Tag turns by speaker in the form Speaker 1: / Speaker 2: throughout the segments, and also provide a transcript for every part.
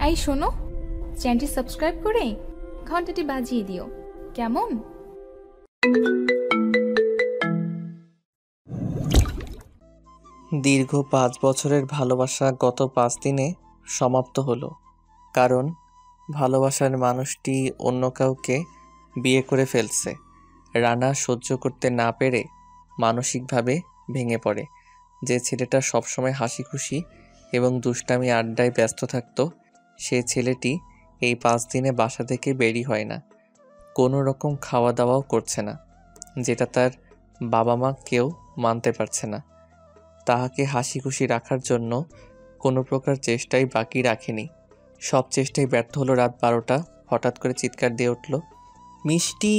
Speaker 1: I শোনো, চ্যানেলটি subscribe করে ঘন্টাটি বাজিয়ে দিও, কেমন?
Speaker 2: দীর্ঘ ৫ বছরের ভালোবাসা গত ৫ দিনে সমাপ্ত হলো। কারণ ভালোবাসার মানুষটি অন্য কাউকে বিয়ে করে ফেলছে। রানা সহ্য করতে না পেরে মানসিকভাবে ভেঙে পড়ে। যে ছেলেটা সবসময় হাসিখুশি এবং দুষ্টামি আড্ডায় ব্যস্ত থাকতো, সে ছেলেটি এই ৫ দিনে বাসা থেকে বেরই হয় না। কোনো রকম খাওয়া দাওয়াও করছে না, যেটা তার বাবা মা কেউ মানতে পারছে না। তাহাকে হাসি খুশি রাখার জন্য কোনো প্রকার চেষ্টাই বাকি রাখেনি। সব চেষ্টাই ব্যর্থ হলো। রাত ১২টা হঠাৎ করে চিৎকার দিয়ে উঠল, মিষ্টি!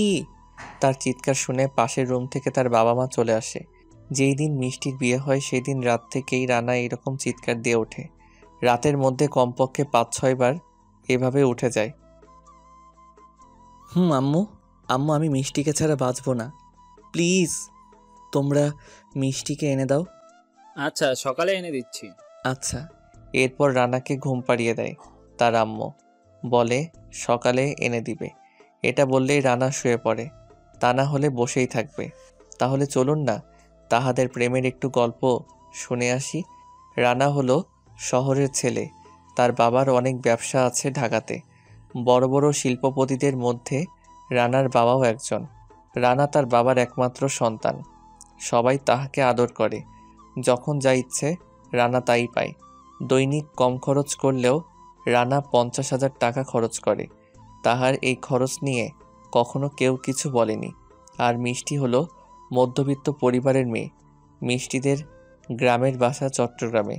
Speaker 2: তার চিৎকার শুনে পাশের রুম থেকে তার বাবা মা চলে আসে। যেই দিন মিষ্টির বিয়ে হয় সেই দিন রাত থেকেই রানা এরকম চিৎকার দিয়ে ওঠে। রাতের মধ্যে কমপক্ষে ৫-৬ বার এভাবে উঠে যায়। আম্মু, আম্মু, আমি মিষ্টিকে ছাড়া বাঁচব না, প্লিজ তোমরা মিষ্টিকে এনে দাও।
Speaker 3: আচ্ছা, সকালে এনে দিচ্ছি।
Speaker 2: আচ্ছা। এরপর রানাকে ঘুম পাড়িয়ে দেয় তার আম্মু, বলে সকালে এনে দিবে। এটা বললেই রানা শুয়ে পড়ে, তা না হলে বসেই থাকবে। তাহলে চলুন না তাহাদের প্রেমের একটু গল্প শুনে আসি। রানা হলো শহরের ছেলে, তার বাবার অনেক ব্যবসা আছে ঢাকাতে। বড় বড় শিল্পপতিদের মধ্যে রানার বাবাও একজন। রানা তার বাবার একমাত্র সন্তান। সবাই তাহাকে আদর করে। যখন যা ইচ্ছে রানা তাই পায়। দৈনিক কম খরচ করলেও রানা ৫০,০০০ টাকা খরচ করে। তাহার এই খরচ নিয়ে কখনো কেউ কিছু বলেনি। আর মিষ্টি হলো মধ্যবিত্ত পরিবারের মেয়ে। মিষ্টিদের গ্রামের বাসা চট্টগ্রামে।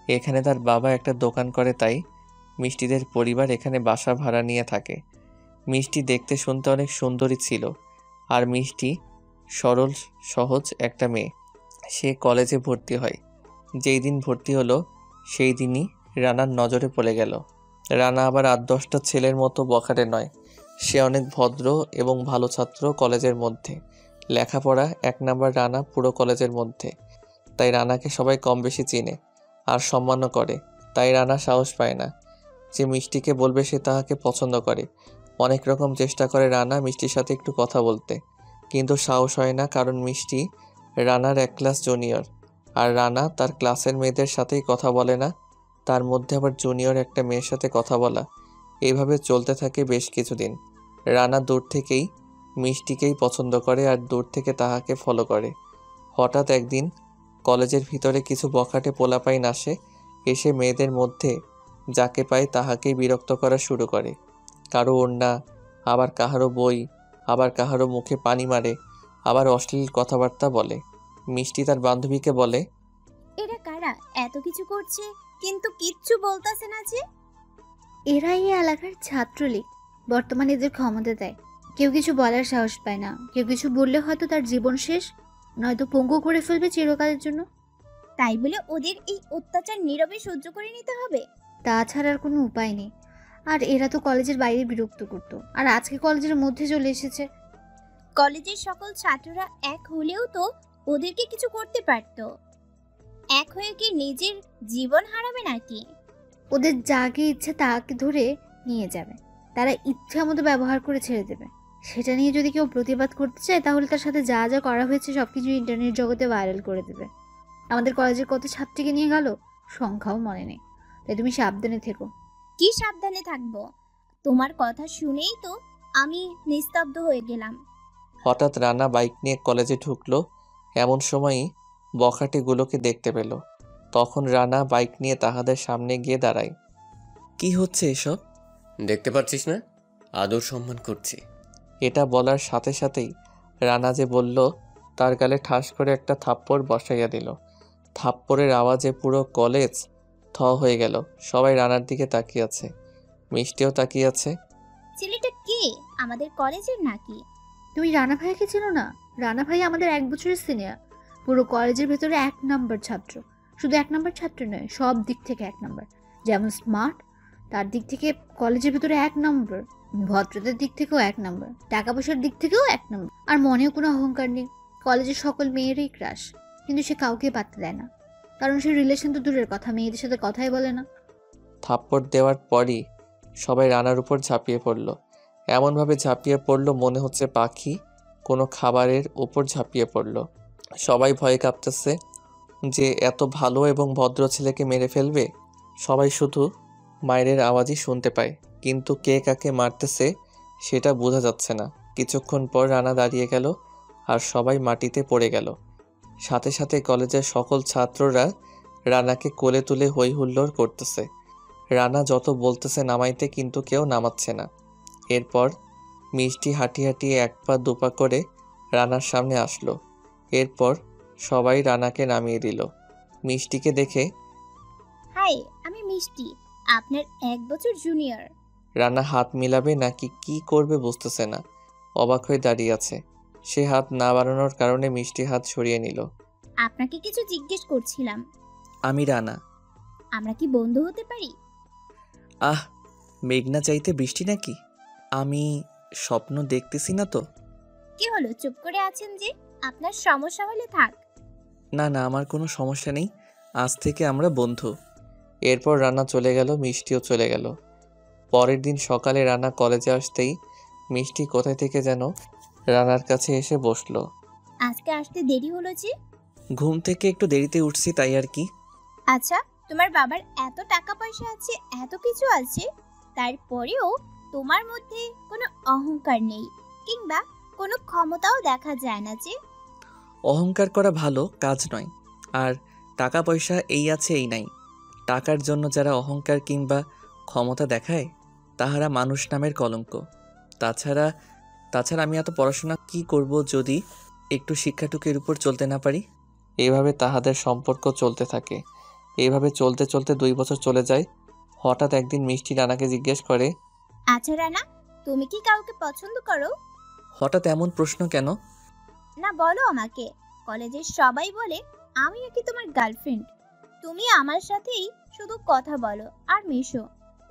Speaker 2: এখানে তার বাবা একটা দোকান করে, তাই মিষ্টিদের পরিবার এখানে বাসা ভাড়া নিয়ে থাকে। মিষ্টি দেখতে শুনতে অনেক সুন্দরী ছিল, আর মিষ্টি সরল সহজ একটা মেয়ে। সে কলেজে ভর্তি হয়। যেই দিন ভর্তি হলো সেই দিনই রানার নজরে পড়ে গেল। রানা আবার ৮-১০টা ছেলের মতো বখাটে নয়। সে অনেক ভদ্র এবং ভালো ছাত্র কলেজের মধ্যে। লেখাপড়া ১ নাম্বার রানা পুরো কলেজের মধ্যে। তাই রানাকে সবাই কম বেশি চিনে আর সম্মানও করে। তাই রানা সাহস পায় না যে মিষ্টিকে বলবে সে তাহাকে পছন্দ করে। অনেক রকম চেষ্টা করে রানা মিষ্টির সাথে একটু কথা বলতে, কিন্তু সাহস হয় না, কারণ মিষ্টি রানার ১ ক্লাস জুনিয়র। আর রানা তার ক্লাসের মেয়েদের সাথেই কথা বলে না, তার মধ্যে আবার জুনিয়র একটা মেয়ের সাথে কথা বলা। এইভাবে চলতে থাকে বেশ কিছুদিন। রানা দূর থেকেই মিষ্টিকেই পছন্দ করে আর দূর থেকে তাহাকে ফলো করে। হঠাৎ একদিন কলেজের ভিতরে কিছু বখাটে পোলাপাইন আসে। এসে মেয়েদের মধ্যে যাকে পায় তাহাকেই বিরক্ত করা শুরু করে। কারো ওড়না, আবার কাহারও বই, আবার কাহারও মুখে পানি মারে, আবার অশ্লীল কথাবার্তা বলে। মিষ্টি তার বান্ধবীকে বলে,
Speaker 4: এরা কারা এত কিছু করছে কিন্তু কিচ্ছু বলতাছে না যে?
Speaker 5: এরা এই এলাকার ছাত্রলীগ, বর্তমানে এদের ক্ষমতা দেয়। কেউ কিছু বলার সাহস পায় না। কেউ কিছু বললে হয়তো তার জীবন শেষ, নয়তো পঙ্গু করে ফেলবে চিরকালের জন্য।
Speaker 4: তাই বলে ওদের এই অত্যাচার নীরবে সহ্য করে নিতে হবে?
Speaker 5: তাছাড়া আর কোনো উপায় নেই। আর এরা তো কলেজের বাইরে বিরক্ত করতো, আর আজকে কলেজের মধ্যে চলে এসেছে।
Speaker 4: কলেজের সকল ছাত্ররা এক হলেও তো ওদেরকে কিছু করতে পারতো। এক হয়ে কি নিজের জীবন হারাবে নাকি?
Speaker 5: ওদের যাকে ইচ্ছে তাকে ধরে নিয়ে যাবে, তারা ইচ্ছা মতো ব্যবহার করে ছেড়ে দেবে। সেটা নিয়ে যদি কেউ প্রতিবাদ করতে চায় তাহলে তার সাথে যা যা করা হয়েছে সবকিছু ইন্টারনেট জগতে ভাইরাল করে দেবে। আমাদের কলেজের কত ছাত্রীকে নিয়ে গেল, সংখ্যাও মনে নেই। তাই তুমি সাবধানে থেকো।
Speaker 4: কি সাবধানে থাকবো? তোমার কথা শুনেই তো আমি নিস্তব্ধ হয়ে গেলাম।
Speaker 2: হঠাৎ রানা বাইক নিয়ে কলেজে ঢুকলো। এমন সময়ই বখাটেগুলোকে দেখতে পেল। তখন রানা বাইক নিয়ে তাহাদের সামনে গিয়ে দাঁড়ায়। কি হচ্ছে এসব?
Speaker 6: দেখতে পাচ্ছিস না, আদর সম্মান করছি।
Speaker 2: এটা বলার সাথে সাথেই রানা যে বলল তার গালে ঠাস করে একটা থাপ্পড় বসাইয়া দিল। থাপ্পড়ের আওয়াজে পুরো কলেজ থ হয়ে গেল। সবাই রানার দিকে তাকিয়ে আছে, মিষ্টিও তাকিয়ে আছে।
Speaker 4: ছেলেটা কে? আমাদের কলেজের নাকি?
Speaker 5: তুমি রানা ভাইয়াকে চেনো না? রানা ভাই আমাদের 1 বছরের সিনিয়র। পুরো কলেজের ভেতরে 1 নাম্বার ছাত্র। শুধু 1 নাম্বার ছাত্র নয়, সব দিক থেকে 1 নাম্বার। যেমন স্মার্ট, তার দিক থেকে কলেজের ভেতরে 1 নাম্বার। ভদ্রতার দিক থেকেও 1 নাম্বার। টাকা পয়সার দিক থেকেও 1 নাম্বার। আর মনেও কোনো অহংকার নেই। কলেজের সকল মেয়েরই ক্রাশ, কিন্তু সে কাউকে পাত্তা দেয় না, কারণ সে রিলেশন তো দূরের কথা, মেয়েদের সাথে কথাই বলে না।
Speaker 2: থাপ্পড় দেওয়ার পরই সবাই রানার উপর ঝাঁপিয়ে পড়ল। এমনভাবে ঝাঁপিয়ে পড়ল মনে হচ্ছে পাখি কোনো খাবারের উপর ঝাঁপিয়ে পড়ল। সবাই ভয়ে কাঁপতেছে যে এত ভালো এবং ভদ্র ছেলেকে মেরে ফেলবে। সবাই শুধু মায়ের আওয়াজই শুনতে পায়, কিন্তু কে কাকে মারতেছে সেটা বোঝা যাচ্ছে না। কিছুক্ষণ পর রানা দাঁড়িয়ে গেল আর সবাই মাটিতে পড়ে গেল। সাথে সাথে কলেজের সকল ছাত্ররা রানাকে কোলে তুলে হই হুল্লোড় করতেছে। রানা যত বলতেছে নামাইতে, কিন্তু কেউ নামাচ্ছে না। এরপর মিষ্টি হাঁটিয়ে হাঁটিয়ে এক পা দুপা করে রানার সামনে আসলো। এরপর সবাই রানাকে নামিয়ে দিল। মিষ্টিকে দেখে
Speaker 4: হাই, আমি মিষ্টি, আপনার 1 বছর জুনিয়র।
Speaker 2: রানা হাত মিলাবে নাকি কি করবে বুঝতেছে না, অবাক হয়ে দাঁড়িয়ে আছে। সে হাত না বাড়ানোর কারণে মিষ্টি হাত সরিয়ে নিল।
Speaker 4: আপনাকে কিছু জিজ্ঞেস করছিলাম।
Speaker 2: আমি রানা।
Speaker 4: আমরা কি বন্ধু হতে পারি?
Speaker 2: আহ, মেঘনা চাইতে বৃষ্টি নাকি? আমি স্বপ্ন দেখতেছি না তো?
Speaker 4: কি হলো, চুপ করে আছেন যে? আপনার সমস্যা হলে থাক।
Speaker 2: না না, আমার কোনো সমস্যা নেই, আজ থেকে আমরা বন্ধু। এরপর রানা চলে গেল, মিষ্টিও চলে গেল। পরের দিন সকালে রানা কলেজে আসতেই মিষ্টি কোথায় থেকে যেন রানার কাছে এসে বসলো।
Speaker 4: আজকে আসতে দেরি হলো যে?
Speaker 2: ঘুম থেকে একটু দেরিতে উঠছি, তাই আর কি।
Speaker 4: আচ্ছা, তোমার বাবার এত টাকা পয়সা আছে, এত কিছু আছে, তারপরেও তোমার মধ্যে কোনো অহংকার নেই, কিংবা কোনো ক্ষমতাও দেখা যায় না যে?
Speaker 2: অহংকার করা ভালো কাজ নয়, আর টাকা পয়সা এই আছে এই নাই। টাকার জন্য যারা অহংকার কিংবা ক্ষমতা দেখায় তাহারা মানুষ নামের কলঙ্ক। তাছাড়া আমি এত পড়াশোনা কি করব যদি একটু শিক্ষাটুকুর উপর চলতে না পারি? এইভাবে তাহাদের সম্পর্ক চলতে থাকে। এইভাবে চলতে চলতে 2 বছর চলে যায়। হঠাৎ একদিন মিষ্টি রানাকে জিজ্ঞেস করে,
Speaker 4: আচ্ছা রানা, তুমি কি কাউকে পছন্দ করো?
Speaker 2: হঠাৎ এমন প্রশ্ন কেন?
Speaker 4: না, বলো আমাকে। কলেজের সবাই বলে আমি নাকি তোমার গার্লফ্রেন্ড। তুমি আমার সাথেই শুধু কথা বলো আর মেশো,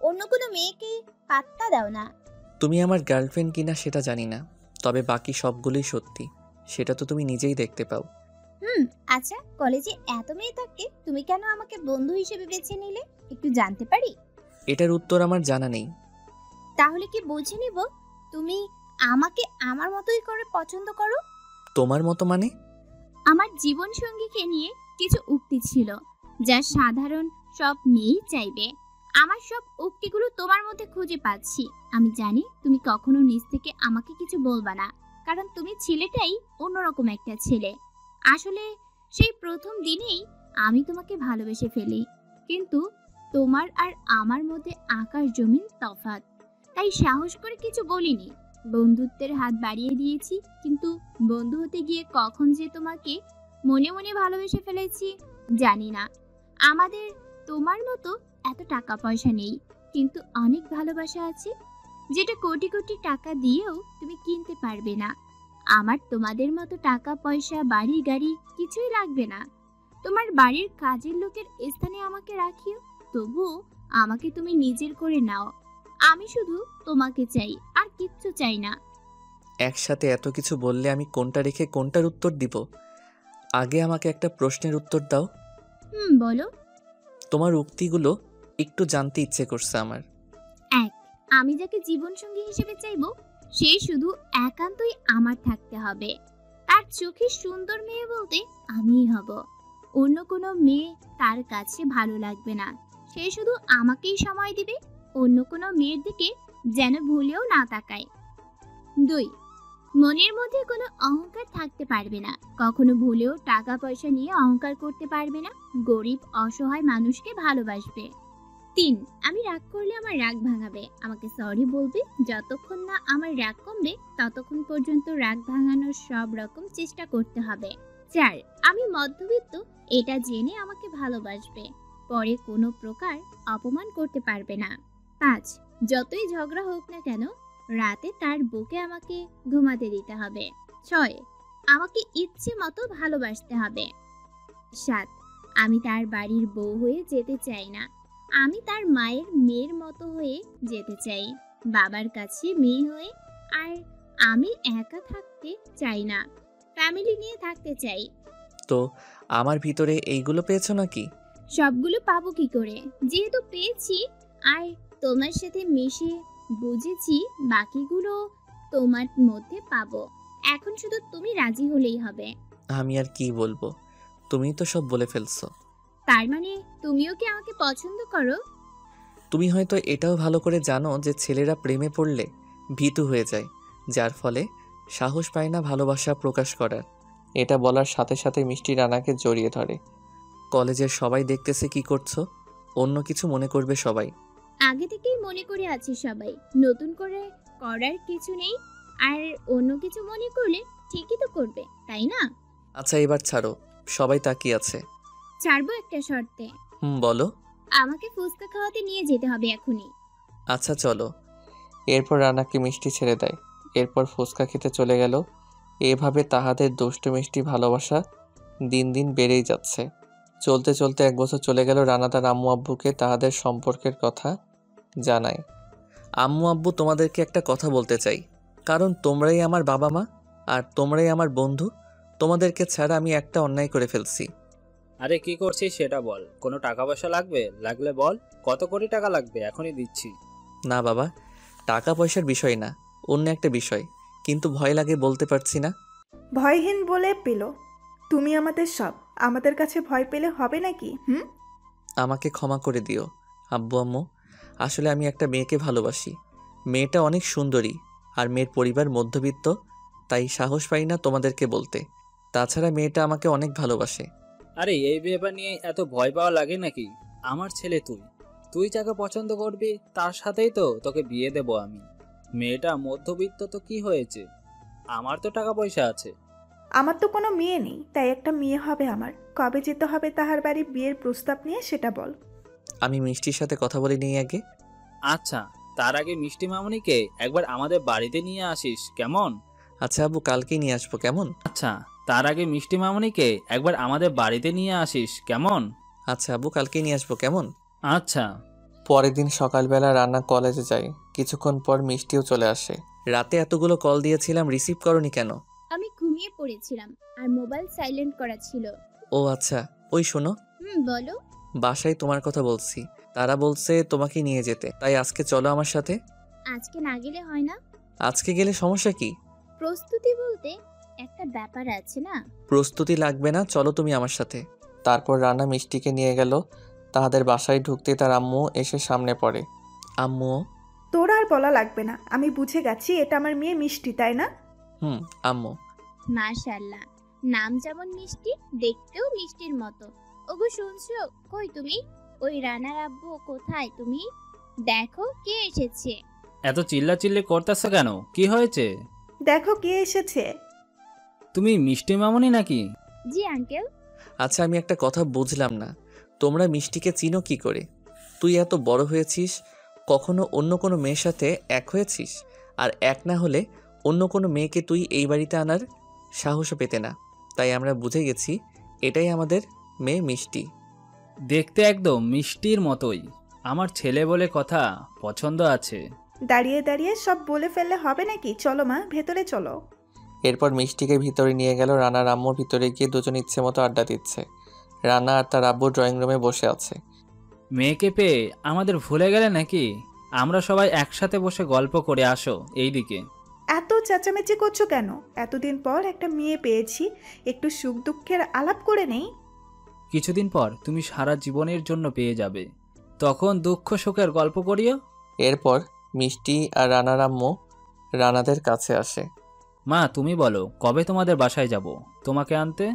Speaker 4: অন্য কোনো মেয়েকে পাত্তা দাও না।
Speaker 2: তুমি আমার গার্লফ্রেন্ড কিনা সেটা জানি না, তবে বাকি সবগুলোই সত্যি, সেটা তো তুমি নিজেই দেখতে পাও।
Speaker 4: আচ্ছা, কলেজে এত মেয়ে থাকতে তুমি কেন আমাকে বন্ধু হিসেবে বেছে নিলে, একটু জানতে পারি?
Speaker 2: এটার উত্তর আমার জানা নেই।
Speaker 4: তাহলে কি বুঝে নিব তুমি আমাকে আমার মতোই করে পছন্দ করো?
Speaker 2: তোমার মতো মানে?
Speaker 4: আমার জীবন সঙ্গীকে নিয়ে কিছু উক্তি ছিল যা সাধারণ সব মেয়েই চাইবে। আমার সব উক্তিগুলো তোমার মধ্যে খুঁজে পাচ্ছি। আমি জানি তুমি কখনো নিজ থেকে আমাকে কিছু বলবা না, কারণ তুমি ছেলেটাই অন্যরকম একটা ছেলে। আসলে সেই প্রথম দিনেই আমি তোমাকে ভালোবেসে ফেলি, কিন্তু তোমার আর আমার মধ্যে আকাশ জমিন তফাৎ। তাই সাহস করে কিছু বলিনি, বন্ধুত্বের হাত বাড়িয়ে দিয়েছি, কিন্তু বন্ধু হতে গিয়ে কখন যে তোমাকে মনে মনে ভালোবেসে ফেলেছি জানি না। আমাদের তোমার মতো এত টাকা পয়সা নেই, কিন্তু অনেক ভালোবাসা আছে, যেটা কোটি কোটি টাকা দিয়েও তুমি কিনতে পারবে না। আমার তোমাদের মতো টাকা পয়সা বাড়ি গাড়ি কিছুই লাগবে না। তোমার বাড়ির কাজের লোকের স্থানে আমাকে রাখিও, তবুও আমাকে তুমি নিজের করে নাও। আমি শুধু তোমাকে চাই, আর কিচ্ছু চাই না।
Speaker 2: একসাথে এত কিছু বললে আমি কোনটা রেখে কোনটার উত্তর দিব? আগে আমাকে একটা প্রশ্নের উত্তর দাও।
Speaker 4: বলো।
Speaker 2: তোমার উক্তিগুলো একটু জানতে ইচ্ছে করছে আমার।
Speaker 4: এক, আমি যাকে জীবনসঙ্গী হিসেবে চাইবো সে শুধু একান্তই আমার থাকতে হবে। তার চোখে সুন্দর মেয়ে বলতে আমিই হব। অন্য কোনো মেয়ে তার কাছে ভালো লাগবে না। সে শুধু আমাকেই সময় দিবে, অন্য কোনো মেয়ের দিকে যেন ভুলেও না তাকায়। 2, মনের মধ্যে কোনো অহংকার থাকতে পারবে না। কখনো ভুলেও টাকা পয়সা নিয়ে অহংকার করতে পারবে না। গরিব অসহায় মানুষকে ভালোবাসবে। 3, আমি রাগ করলে আমার রাগ ভাঙাবে, আমাকে সরি বলবে। যতক্ষণ না আমার রাগ কমবে ততক্ষণ পর্যন্ত রাগ ভাঙানোর সব রকম চেষ্টা করতে হবে। 4, আমি মধ্যবিত্ত এটা জেনে আমাকে ভালোবাসবে, পরে কোনো প্রকার অপমান করতে পারবে না। 5, যতই ঝগড়া হোক না কেন রাতে তার বুকে আমাকে ঘুমাতে দিতে হবে। 6, আমাকে ইচ্ছে মতো ভালোবাসতে হবে। 7, আমি তার বাড়ির বউ হয়ে যেতে চাই না, আমি তার মায়ের মেয়ের মতো হয়ে যেতে চাই, বাবার কাছে মেয়ে হয়ে। আর আমি একা থাকতে চাই না, ফ্যামিলি নিয়ে থাকতে চাই।
Speaker 2: তো আমার ভিতরে এইগুলো পেয়েছো নাকি?
Speaker 4: সবগুলো পাবো কি করে, যেহেতু পেয়েছি। আর তোমার সাথে মিশে বুঝেছি বাকিগুলো তোমার মধ্যে পাবো। এখন শুধু তুমি রাজি হলেই হবে।
Speaker 2: আমি আর কি বলবো, তুমি তো সব বলে ফেলছো।
Speaker 4: তার মানে তুমিও কি আমাকে পছন্দ করো?
Speaker 2: তুমি হয়তো এটাও ভালো করে জানো যে ছেলেরা প্রেমে পড়লে ভীতু হয়ে যায়, যার ফলে সাহস পায় না ভালোবাসা প্রকাশ করার। এটা বলার সাথে সাথে মিষ্টি রানাকে জড়িয়ে ধরে। কলেজের সবাই দেখতেছে কি করছো, অন্য কিছু মনে করবে সবাই।
Speaker 4: আগে থেকেই মনে করে আছি সবাই, নতুন করে করার কিছু নেই। আর অন্য কিছু মনে করলে ঠিকই তো করবে, তাই না?
Speaker 2: আচ্ছা এবার ছাড়ো, সবাই তাকিয়ে আছে।
Speaker 4: ছাড়বো একটা শর্তে।
Speaker 2: বলো।
Speaker 4: আমাকে ফুচকা খাওয়াতে নিয়ে যেতে হবে এখনই।
Speaker 2: আচ্ছা চলো। এরপর রানাকে মিষ্টি ছেড়ে দেয়, এরপর ফুচকা খেতে চলে গেল। এভাবে তাহাদের দুষ্টু মিষ্টি ভালোবাসা দিন দিন বেড়েই যাচ্ছে। চলতে চলতে 1 বছর চলে গেল। রানা তার আম্মু আব্বুকে তাহাদের সম্পর্কের কথা জানায়। আম্মু আব্বু, তোমাদেরকে একটা কথা বলতে চাই, কারণ তোমরাই আমার বাবা মা আর তোমরাই আমার বন্ধু। তোমাদেরকে ছাড়া আমি একটা অন্যায় করে ফেলছি।
Speaker 3: আরে কি করছিস সেটা বল। কোনো টাকা পয়সা লাগবে? লাগলে বল। কত কোটি টাকা লাগবে? এখনই দিচ্ছি।
Speaker 2: না বাবা, টাকা পয়সার বিষয় না, অন্য একটা বিষয়, কিন্তু ভয় লাগে বলতে পারছি না।
Speaker 7: ভয়হীন বলে পেল, তুমি আমাদের সব, আমাদের কাছে ভয় পেলে হবে নাকি?
Speaker 2: আমাকে ক্ষমা করে দিও আব্বু আম্মু, আসলে আমি একটা মেয়েকে ভালোবাসি। মেয়েটা অনেক সুন্দরী আর মেয়ের পরিবার মধ্যবিত্ত, তাই সাহস পাই না তোমাদেরকে বলতে। তাছাড়া মেয়েটা আমাকে অনেক ভালোবাসে।
Speaker 3: আরে এই ব্যাপার নিয়ে এত ভয় পাওয়া লাগে নাকি? আমার ছেলে তুই, তুই যাকে পছন্দ করবি তার সাথেই তো তোকে বিয়ে দেব আমি। মেয়েটা মধ্যবিত্ত তো কি হয়েছে, আমার তো টাকা পয়সা আছে।
Speaker 7: আমার তো কোনো মেয়ে নেই, তাই একটা মেয়ে হবে আমার। কবে যেতে হবে তাহার বাড়ি বিয়ের প্রস্তাব নিয়ে সেটা বল।
Speaker 2: আমি মিষ্টির সাথে কথা বলে নিই আগে।
Speaker 3: আচ্ছা, তার আগে মিষ্টি মামুনিকে একবার আমাদের বাড়িতে নিয়ে আসিস, কেমন?
Speaker 2: আচ্ছা আব্বু, কালকেই নিয়ে আসবো, কেমন?
Speaker 3: আচ্ছা, তার আগে মিষ্টি মামুনিকে একবার আমাদের বাড়িতে নিয়ে আসিস, কেমন?
Speaker 2: আচ্ছা আব্বু, কালকেই নিয়ে আসবো, কেমন?
Speaker 3: আচ্ছা।
Speaker 2: পরের দিন সকালবেলা রান্না কলেজে যায়। কিছুক্ষণ পর মিষ্টিও চলে আসে। রাতে এতগুলো কল দিয়েছিলাম, রিসিভ করনি কেন?
Speaker 4: আমি ঘুমিয়ে পড়েছিলাম আর মোবাইল সাইলেন্ট করা ছিল।
Speaker 2: ও আচ্ছা, ওই শোনো,
Speaker 4: বলো।
Speaker 2: বাসায় তোমার কথা বলছি, তারা বলছে তোমাকে নিয়ে যেতে, তাই আজকে চলো আমার সাথে।
Speaker 4: আজকে না গেলে হয় না?
Speaker 2: আজকে গেলে সমস্যা কি?
Speaker 4: প্রস্তুতি বলতে একটা ব্যাপার আছে না।
Speaker 2: প্রস্তুতি লাগবে না, চলো তুমি আমার সাথে। তারপর রান্না মিষ্টিকে নিয়ে গেল। তাদের বাসায় ঢুকতে তার আম্মু এসে সামনে পড়ে। আম্মু।
Speaker 7: তোর আর বলা লাগবে না, আমি বুঝে গেছি এটা আমার মেয়ে মিষ্টি, তাই না?
Speaker 2: আম্মু।
Speaker 4: মাশাআল্লাহ, নাম যেমন মিষ্টি, দেখতেও মিষ্টির মতো। ওগো শুনছো? কই তুমি? ওই রানার আব্বু কোথায় তুমি? দেখো কে এসেছে।
Speaker 3: এত চিল্লাচিল্লি করতেছো কেন? কি হয়েছে?
Speaker 7: দেখো কে এসেছে।
Speaker 3: তুমি মিষ্টি মামুনি নাকি?
Speaker 4: জি আঙ্কেল।
Speaker 2: আচ্ছা আমি একটা কথা বুঝলাম না, তোমরা মিষ্টিকে চিনো কি করে? তুই এত বড় হয়েছিস, কখনো অন্য কোনো মেয়ের সাথে এক হয়েছিস? আর এক না হলে অন্য কোনো মেয়েকে তুই এই বাড়িতে আনার সাহসও পেতে না। তাই আমরা বুঝে গেছি এটাই আমাদের মেয়ে মিষ্টি।
Speaker 3: দেখতে একদম মিষ্টির মতোই। আমার ছেলে বলে কথা, পছন্দ আছে।
Speaker 7: দাঁড়িয়ে দাঁড়িয়ে সব বলে ফেললে হবে নাকি? চলো মা, ভেতরে চলো।
Speaker 2: এরপর মিষ্টিকে ভিতরে নিয়ে গেল। রানার আম্মু ভিতরে গিয়ে দুজন ইচ্ছে মতো আড্ডা দিচ্ছে। রানা আর তার আব্বু ড্রয়িং রুমে বসে আছে।
Speaker 3: মেয়েকে পেয়ে আমাদের ভুলে গেলে নাকি? আমরা সবাই একসাথে বসে গল্প করে আসো এইদিকে।
Speaker 7: এত চেঁচামেচি করছো কেন? এতদিন পর একটা মেয়ে পেয়েছি, একটু সুখ দুঃখের আলাপ করে নেই।
Speaker 3: কিছুদিন পর তুমি সারা জীবনের জন্য পেয়ে যাবে, তখন দুঃখ সুখের গল্প করিও।
Speaker 2: এরপর মিষ্টি আর রানার আম্মু রানাদের কাছে আসে।
Speaker 3: মা তুমি বলো, কবে তোমাদের বাসায় যাব তোমাকে আনতে?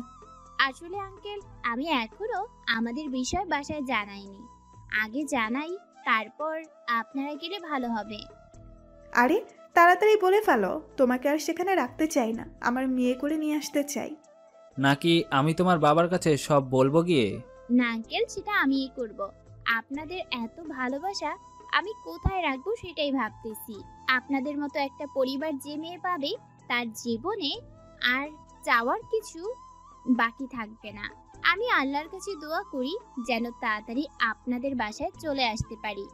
Speaker 4: আসলে আঙ্কেল, আমি এখনো আমাদের বিষয় বাসায় জানাইনি। আগে জানাই, তারপর আপনারা গেলে ভালো হবে।
Speaker 7: আরে তাড়াতাড়ি বলে ফেলো, তোমাকে আর সেখানে রাখতে চাই না, আমার মেয়ে করে নিয়ে আসতে চাই।
Speaker 3: নাকি আমি তোমার বাবার কাছে সব বলবো গিয়ে?
Speaker 4: না আঙ্কেল, সেটা আমিই করব। আপনাদের এত ভালোবাসা আমি কোথায় রাখবো সেটাই ভাবতেছি। আপনাদের মতো একটা পরিবার যে মেয়ে পাবে, তার জীবনে আর চাওয়ার কিছু বাকি থাকবে না। আমি আল্লাহর কাছে দোয়া করি যেন তাড়াতাড়ি আপনাদের বাসায় চলে আসতে পারি।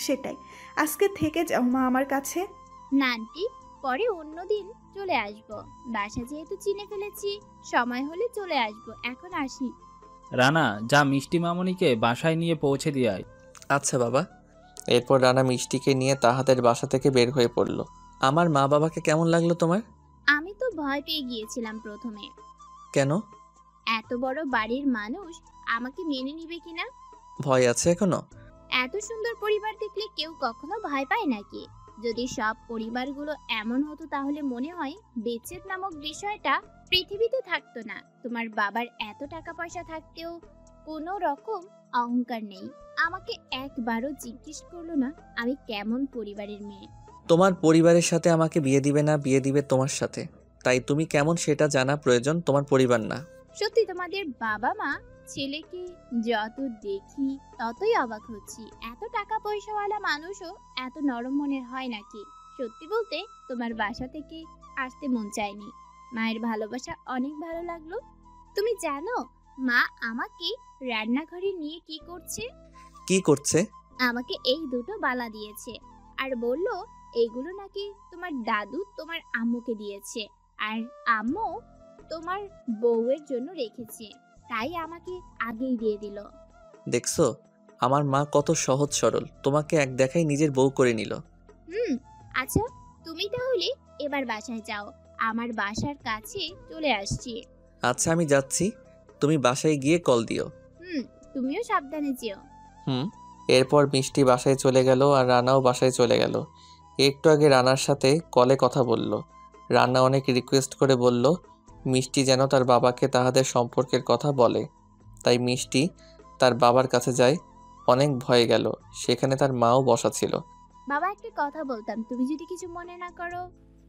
Speaker 7: সেটাই, আজকে থেকে যাও মা আমার কাছে।
Speaker 4: না আন্টি, পরে অন্যদিন চলে আসব। বাসা যেহেতু চিনে ফেলেছি, সময় হলে চলে আসব। এখন আসি।
Speaker 3: রানা, যা মিষ্টি মামুনিকে বাসায় নিয়ে পৌঁছে দিয়ে আয়।
Speaker 2: আচ্ছা বাবা। এরপর রানা মিষ্টিকে নিয়ে তাহাদের বাসা থেকে বের হয়ে পড়ল। আমার মা বাবাকে কেমন লাগলো তোমার?
Speaker 4: আমি তো ভয় পেয়ে গিয়েছিলাম প্রথমে।
Speaker 2: কেন?
Speaker 4: এত বড় বাড়ির মানুষ আমাকে মেনে নিবে কিনা।
Speaker 2: ভয় আছে এখনো?
Speaker 4: এত সুন্দর পরিবার দেখলে কেউ কখনো ভয় পায় নাকি? যদি সব পরিবারগুলো এমন হতো তাহলে মনে হয় বিচ্ছেদ নামক বিষয়টা পৃথিবীতে থাকতো না। তোমার বাবার এত টাকা পয়সা থাকতেও কোনো রকম অহংকার নেই। আমাকে একবারও জিজ্ঞেস করলো না আমি কেমন পরিবারের মেয়ে।
Speaker 2: তোমার পরিবারের সাথে আমাকে বিয়ে দিবে না, বিয়ে দিবে তোমার সাথে। তাই তুমি কেমন সেটা জানা প্রয়োজন, তোমার পরিবার না।
Speaker 4: সত্যি তোমাদের বাবা মা ছেলেকে যত দেখি ততই অবাক হচ্ছি। এত টাকা পয়সাওয়ালা মানুষও এত নরম মনের হয় নাকি? সত্যি বলতে তোমার বাসা থেকে আসতে মন চায়নি। মায়ের ভালোবাসা অনেক ভালো লাগলো। তুমি জানো মা আমাকে রান্নাঘরে নিয়ে কি করছে?
Speaker 2: কি করছে?
Speaker 4: আমাকে এই দুটো বালা দিয়েছে আর বলল এইগুলো নাকি তোমার দাদু তোমার আম্মুকে দিয়েছে আর আম্মু তোমার বউয়ের জন্য রেখেছে, তাই আমাকে আগেই দিয়ে দিল।
Speaker 2: দেখছো আমার মা কত সহজ সরল, তোমাকে এক দেখাই নিজের বউ করে নিল।
Speaker 4: আচ্ছা তুমি তাহলে এবার বাসায় যাও, আমার বাসার কাছে চলে আসছি।
Speaker 2: আচ্ছা আমি যাচ্ছি, তুমি বাসায় গিয়ে কল দিও।
Speaker 4: তুমিও সাবধানে যেও।
Speaker 2: এরপর মিষ্টি বাসায় চলে গেল আর রানাও বাসায় চলে গেল। একটু আগে রানার সাথে কলে কথা বলল। রানা অনেক রিকোয়েস্ট করে বলল মিষ্টি যেন তার বাবাকে তাহাদের সম্পর্কের কথা বলে। তাই মিষ্টি তার বাবার কাছে যায়। অনেক ভয়ে গেল, সেখানে তার মাও বসা ছিল।
Speaker 4: বাবা একটা কথা বলতাম, তুমি যদি কিছু মনে না করো।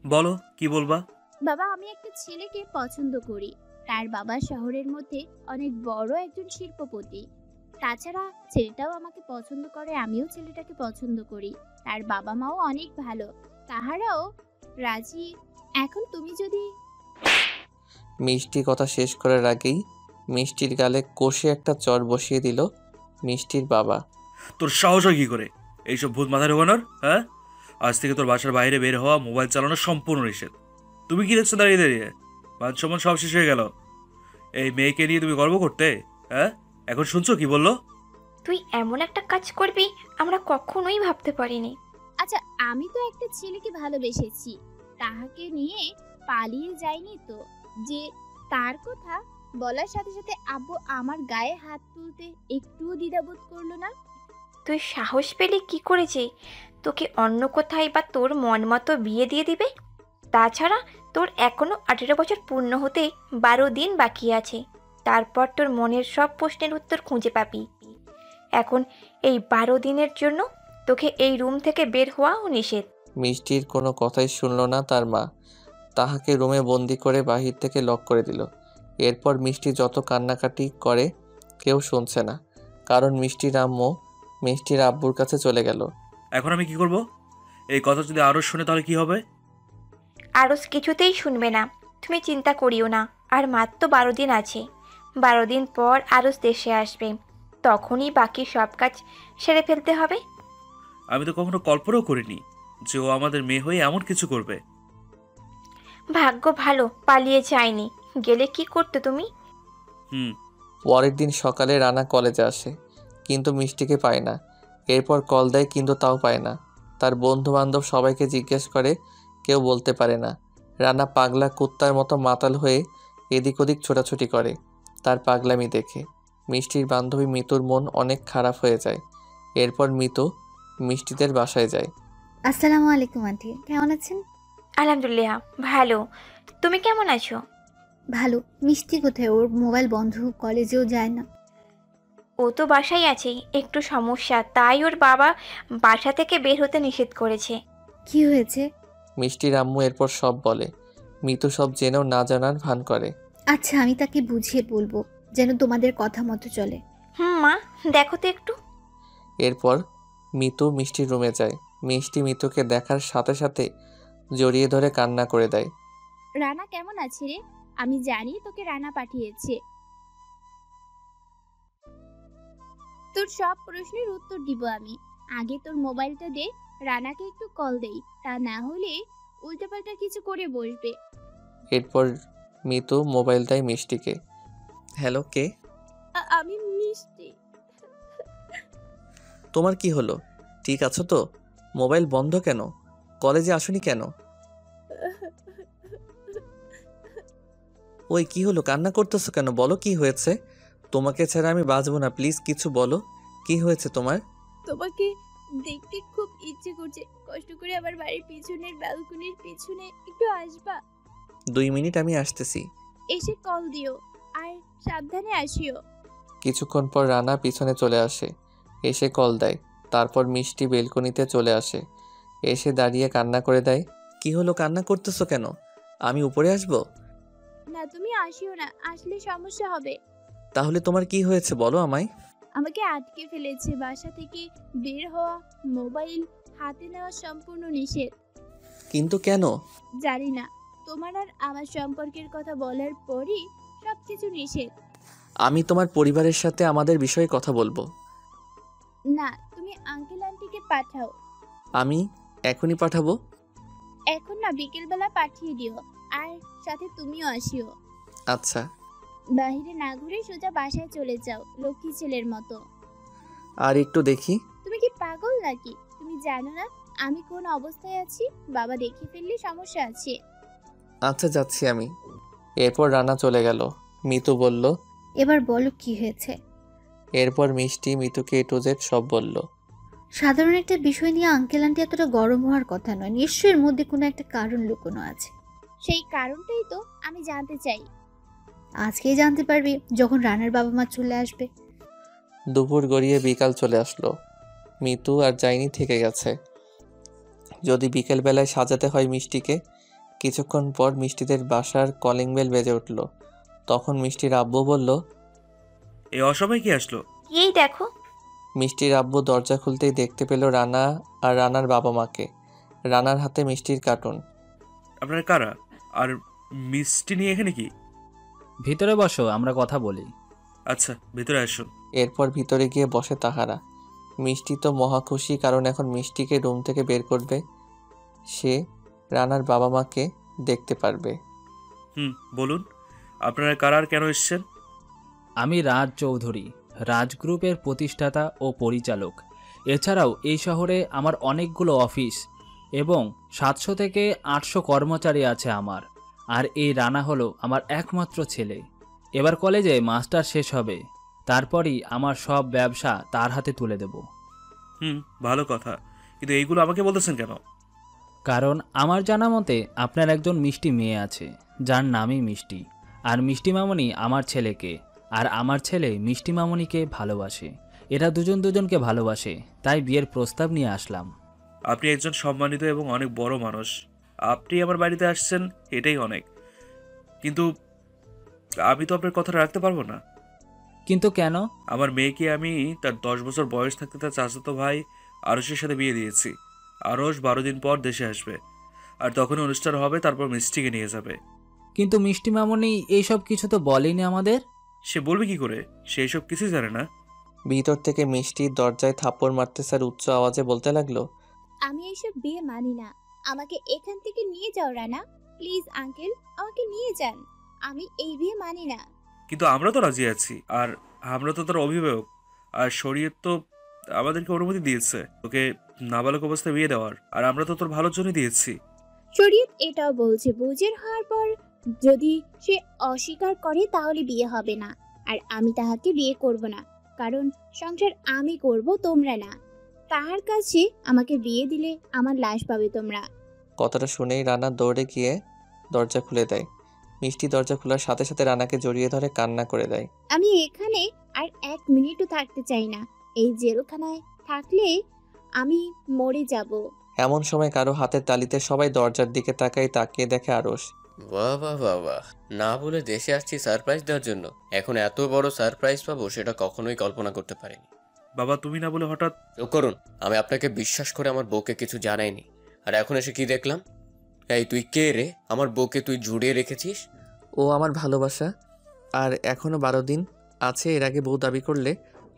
Speaker 8: বলো, কি বলবা?
Speaker 4: বাবা আমি একটা ছেলেকে পছন্দ করি। তার বাবা শহরের মধ্যে অনেক বড় একজন শিল্পপতি। তাছাড়া ছেলেটাও আমাকে পছন্দ করে, আমিও ছেলেটাকে পছন্দ করি। তার বাবা মাও অনেক ভালো, তাহারাও রাজি। এখন তুমি যদি...
Speaker 2: মিষ্টি কথা শেষ করার আগেই মিষ্টির গালে কষে একটা চড় বসিয়ে দিল মিষ্টির বাবা।
Speaker 8: তোর সাহস হয় কি করে এইসব ভূত মাথায় ঢোকানোর? হ্যাঁ, আজ থেকে তোর বাসার বাইরে বের হওয়া, মোবাইল চালানো সম্পূর্ণ নিষেধ। তুমি কি দেখছো দাঁড়িয়ে দাঁড়িয়ে? মান সম্মান সব শেষ হয়ে গেল। এই মেয়েকে নিয়ে তুমি গর্ব করতে? হ্যাঁ, এখন শুনছো কি বললো?
Speaker 9: তুই এমন একটা কাজ করবি আমরা কখনোই ভাবতে পারিনি।
Speaker 4: আচ্ছা আমি তো একটা ছেলেকে ভালোবেসেছি, তাহাকে নিয়ে পালিয়ে যাইনি তো যে তার কথা বলার সাথে সাথে আব্বু আমার গায়ে হাত তুলতে একটুও দ্বিধাবোধ করলো না।
Speaker 9: তুই সাহস পেলে কি করেছে তোকে অন্য কোথায় বা তোর মন মতো বিয়ে দিয়ে দিবে? তাছাড়া তোর এখনো 18 বছর পূর্ণ হতে 12 দিন বাকি আছে। তারপর তোর মনের সব প্রশ্নের উত্তর খুঁজে পাবি। এখন এই 12 দিনের জন্য তোকে এই রুম থেকে বের হওয়াও নিষেধ।
Speaker 2: মিষ্টির কোনো কথাই শুনল না তার মা। তাহাকে রুমে বন্দি করে বাহির থেকে লক করে দিল। এরপর মিষ্টি যত কান্নাকাটি করে কেউ শুনছে না, কারণ মিষ্টির আম্মু মিষ্টির আব্বুর কাছে চলে গেল।
Speaker 8: এখন আমি কি করব? এই কথা যদি আরো শুনে তাহলে কি হবে?
Speaker 9: আরস কিছুতেই শুনবে না, তুমি চিন্তা করিও না। আর মাত্র 12 দিন আছে। 12 দিন পর আরস দেশে আসবে, তখনই বাকি সব কাজ সেরে ফেলতে হবে।
Speaker 8: আমি তো কখনো কল্পনাও করিনি যে ও আমাদের মেয়ে হয়ে এমন কিছু করবে।
Speaker 9: ভাগ্য ভালো পালিয়ে যায়নি, গেলে কি করতে তুমি?
Speaker 2: পরের দিন সকালে রানা কলেজে আসে, কিন্তু মিষ্টিকে পায় না। এরপর কল দেয়, কিন্তু তাও পায় না। তার বন্ধু বান্ধব সবাইকে জিজ্ঞেস করে, কেউ বলতে পারে না। রানা পাগলা কুত্তার মতো মাতাল হয়ে এদিক ওদিক ছোটাছুটি করে। তার পাগলামি দেখে মিষ্টির বান্ধবী মিতুর মন অনেক খারাপ হয়ে যায়। এরপর মিতু মিষ্টিদের বাসায় যায়।
Speaker 5: আসসালামু আলাইকুম আন্টি, কেমন আছেন?
Speaker 9: আলহামদুলিল্লাহ ভালো, তুমি কেমন আছো?
Speaker 5: ভালো। মিষ্টি কোথায়? ওর মোবাইল বন্ধ, কলেজেও যায় না।
Speaker 9: ও তো বাসায় আছে, একটু সমস্যা, তাই ওর বাবা বাসা থেকে বের হতে নিষেধ করেছে।
Speaker 5: কি হয়েছে?
Speaker 2: মিষ্টির আম্মু এরপর সব বলে। মিতু সব জেনেও না জানার ভান করে।
Speaker 5: আচ্ছা আমি তাকে বুঝিয়ে বলবো যেন তোমাদের কথা মতো চলে।
Speaker 9: মা দেখো তো একটু।
Speaker 2: এরপর মিতু মিষ্টির রুমে যায়। মিষ্টি মিতুকে দেখার সাথে সাথে জড়িয়ে ধরে কান্না করে দেয়।
Speaker 4: রানা কেমন আছে রে? আমি জানি তোকে রানা পাঠিয়েছে। তোর সব প্রশ্নের উত্তর দিব আমি। আগে তোর মোবাইলটা দে, রানাকে একটু কল দেই, তা না হলে উল্টাপাল্টা কিছু করে বসবে।
Speaker 2: এরপর মিতু মোবাইল দেয় মিষ্টিকে। হ্যালো, কে?
Speaker 4: আমি মিষ্টি।
Speaker 2: তোমার কি হলো? ঠিক আছো তো? মোবাইল বন্ধ কেন? কলেজে আসোনি কেন? ওই কি হলো, কান্না করতেছো কেন? বলো কি হয়েছে? তোমাকে ছাড়া আমি বাঁচবো না, প্লিজ কিছু বলো। কি হয়েছে তোমার?
Speaker 4: তোমাকে দেখতে খুব ইচ্ছে করছে। কষ্ট করে আমার বাড়ির পিছনের ব্যালকনির পিছনে একটু আসবা?
Speaker 2: 2 মিনিট, আমি আসতেছি।
Speaker 4: এসে কল দিও আর সাবধানে আসিও।
Speaker 2: কিছুক্ষণ পর রানা পিছনে চলে আসে, এসে কল দেয়। তারপর মিষ্টি বেলকনিতে চলে আসে, এসে দাঁড়িয়ে কান্না করে দেয়। কি হলো, কান্না করতেছো কেন? আমি উপরে আসবো?
Speaker 4: না, তুমি আসিও না, আসলে সমস্যা হবে।
Speaker 2: তাহলে তোমার কি হয়েছে বলো আমায়।
Speaker 4: আমাকে আটকে ফেলেছে। বাসা থেকে বের হওয়া, মোবাইল হাতে নেওয়া সম্পূর্ণ নিষেধ।
Speaker 2: কিন্তু কেন?
Speaker 4: জানি না, তোমার আর আমার সম্পর্কের কথা বলার পরই সবকিছু নিষেধ।
Speaker 2: আমি তোমার পরিবারের সাথে আমাদের বিষয়ে কথা বলবো।
Speaker 4: না, তুমি আঙ্কেল আন্টিকে পাঠাও।
Speaker 2: আমি এখনই পাঠাবো।
Speaker 4: এখন না, বিকেলবেলা পাঠিয়ে দিও। আর সাথে তুমিও আসিও।
Speaker 2: আচ্ছা।
Speaker 4: বাইরে না ঘুরে সোজা বাসায় চলে যাও, লক্ষ্মী ছেলের মতো।
Speaker 2: আর একটু দেখি।
Speaker 4: তুমি কি পাগল নাকি? তুমি জানো না আমি কোন অবস্থায় আছি? বাবা দেখে ফেললে সমস্যা আছে।
Speaker 2: আচ্ছা, যাচ্ছি আমি। এরপর রানা চলে গেল। মিতু বলল,
Speaker 5: এবার বলো কি হয়েছে।
Speaker 2: এরপর মিষ্টি মিতুকে A to Z সব বলল।
Speaker 5: সাধারণ একটা বিষয় নিয়ে আঙ্কেল আন্টি এতটা গরম হওয়ার কথা নয়, নিশ্চয়ই এর মধ্যে কোনো একটা কারণ লুকোনো আছে।
Speaker 4: সেই কারণটাই তো আমি জানতে চাই।
Speaker 5: আজকেই জানতে পারবি, যখন রানার বাবা মা চলে আসবে।
Speaker 2: দুপুর গড়িয়ে বিকাল চলে আসলো। মিতু আর জাইনি থেকে গেছে। যদি বিকেল বেলায় সাজাতে হয় মিষ্টিকে। কিছুক্ষণ পর মিষ্টিদের বাসার কলিং বেল বেজে উঠল। তখন মিষ্টির আব্বু বলল,
Speaker 8: এই অসময়ে কি আসলো?
Speaker 9: এই দেখো।
Speaker 2: মিষ্টির আব্বু দরজা খুলতেই দেখতে পেল রানা আর রানার বাবা মাকে। রানার হাতে মিষ্টির কার্টুন।
Speaker 8: আপনার কারা? আর মিষ্টি নিয়ে এখানে কি?
Speaker 3: ভিতরে বসো, আমরা কথা বলি।
Speaker 8: আচ্ছা, ভিতরে আসুন।
Speaker 2: এরপর ভিতরে গিয়ে বসে তাহারা। মিষ্টি তো মহা খুশি, কারণ এখন মিষ্টিকে রুম থেকে বের করবে। সে রানার বাবা মাকে দেখতে পারবে।
Speaker 8: বলুন, আপনারা কারা আর কেন এসেছেন?
Speaker 3: আমি রাজ চৌধুরী, রাজ গ্রুপের প্রতিষ্ঠাতা ও পরিচালক। এছাড়াও এই শহরে আমার অনেকগুলো অফিস এবং 700 থেকে 800 কর্মচারী আছে আমার। আর এই রানা হলো আমার একমাত্র ছেলে। এবার কলেজে মাস্টার শেষ হবে, তারপরই আমার সব ব্যবসা তার হাতে তুলে দেব।
Speaker 8: ভালো কথা, কিন্তু এইগুলো আমাকে বলতেছেন কেন?
Speaker 3: কারণ আমার জানা মতে আপনার একজন মিষ্টি মেয়ে আছে, যার নামই মিষ্টি। আর মিষ্টি মামনি আমার ছেলেকে, আর আমার ছেলে মিষ্টি মামনিকে ভালোবাসে। এরা দুজন দুজনকে ভালোবাসে, তাই বিয়ের প্রস্তাব নিয়ে আসলাম।
Speaker 8: আপনি একজন সম্মানিত এবং অনেক বড় মানুষ। আপনি আমার বাড়িতে আসছেন, এটাই অনেক। কিন্তু আমি তো আপনার কথাটা রাখতে পারবো না।
Speaker 3: কিন্তু কেন?
Speaker 8: আমার মেয়েকে আমি তার 10 বছর বয়স থাকতে তার চাচাতো ভাই আরশের সাথে বিয়ে দিয়েছি। আরশ 12 দিন পর দেশে আসবে, আর তখনই অনুষ্ঠান হবে, তারপর মিষ্টিকে নিয়ে যাবে।
Speaker 3: কিন্তু মিষ্টি মামনি এইসব কিছু তো বলেনি আমাদের।
Speaker 8: সে বলবে কি করে? সে এসব কিছুই জানে না।
Speaker 2: ভিতর থেকে মিষ্টি দরজায় থাপ্পড় মারতে স্যার উচ্চ আওয়াজে বলতে লাগলো,
Speaker 4: আমি এইসব বিয়ে মানি না। আমাকে এখান থেকে নিয়ে যাও রানা, প্লিজ আঙ্কেল, আমাকে নিয়ে যান। আমি এই বিয়ে মানি না।
Speaker 8: কিন্তু আমরা তো রাজি আছি, আর আমরা তো তার অভিভাবক, আর শরীয়ত তো আমাদেরকে অনুমতি দিয়েছে তোকে নাবালক অবস্থায় বিয়ে দেওয়ার, আর আমরা তো তোর ভালোর জন্য দিয়েছি।
Speaker 4: শরীয়ত এটাও বলছে বুঝের হওয়ার পর যদি সে অস্বীকার করে তাহলে বিয়ে হবে না। আর আমি তাহাকে বিয়ে করব না, কারণ সংসার আমি করব, তোমরা না। তাহার কাছে আমাকে বিয়ে দিলে আমার লাশ পাবে তোমরা।
Speaker 2: কথাটা শুনেই রানা দৌড়ে গিয়ে দরজা খুলে দেয়। মিষ্টি দরজা খোলার সাথে সাথে রানাকে জড়িয়ে ধরে কান্না করে দেয়।
Speaker 4: আমি এখানে আর 1 মিনিটও থাকতে চাই না। এই জেলখানায় থাকলে আমি মরে যাব।
Speaker 2: এমন সময় কারো হাতের তালিতে সবাই দরজার দিকে তাকিয়ে দেখে আরশ।
Speaker 6: বাহ বাহ বাহ বাহ, না বলে দেশে আসছি সারপ্রাইজ দেওয়ার জন্য। এখন এত বড় সারপ্রাইজ পাবো সেটা কখনোই কল্পনা করতে পারিনি।
Speaker 8: বাবা, তুমি না বলে হঠাৎ?
Speaker 6: চুপ করুন, আমি আপনাকে বিশ্বাস করে আমার বউকে কিছু জানাইনি, আর এখন এসে কি দেখলাম? এই তুই কে রে? আমার বউকে তুই জুড়িয়ে রেখেছিস?
Speaker 2: ও আমার ভালোবাসা, আর এখনো 12 দিন আছে। এর আগে বউ দাবি করলে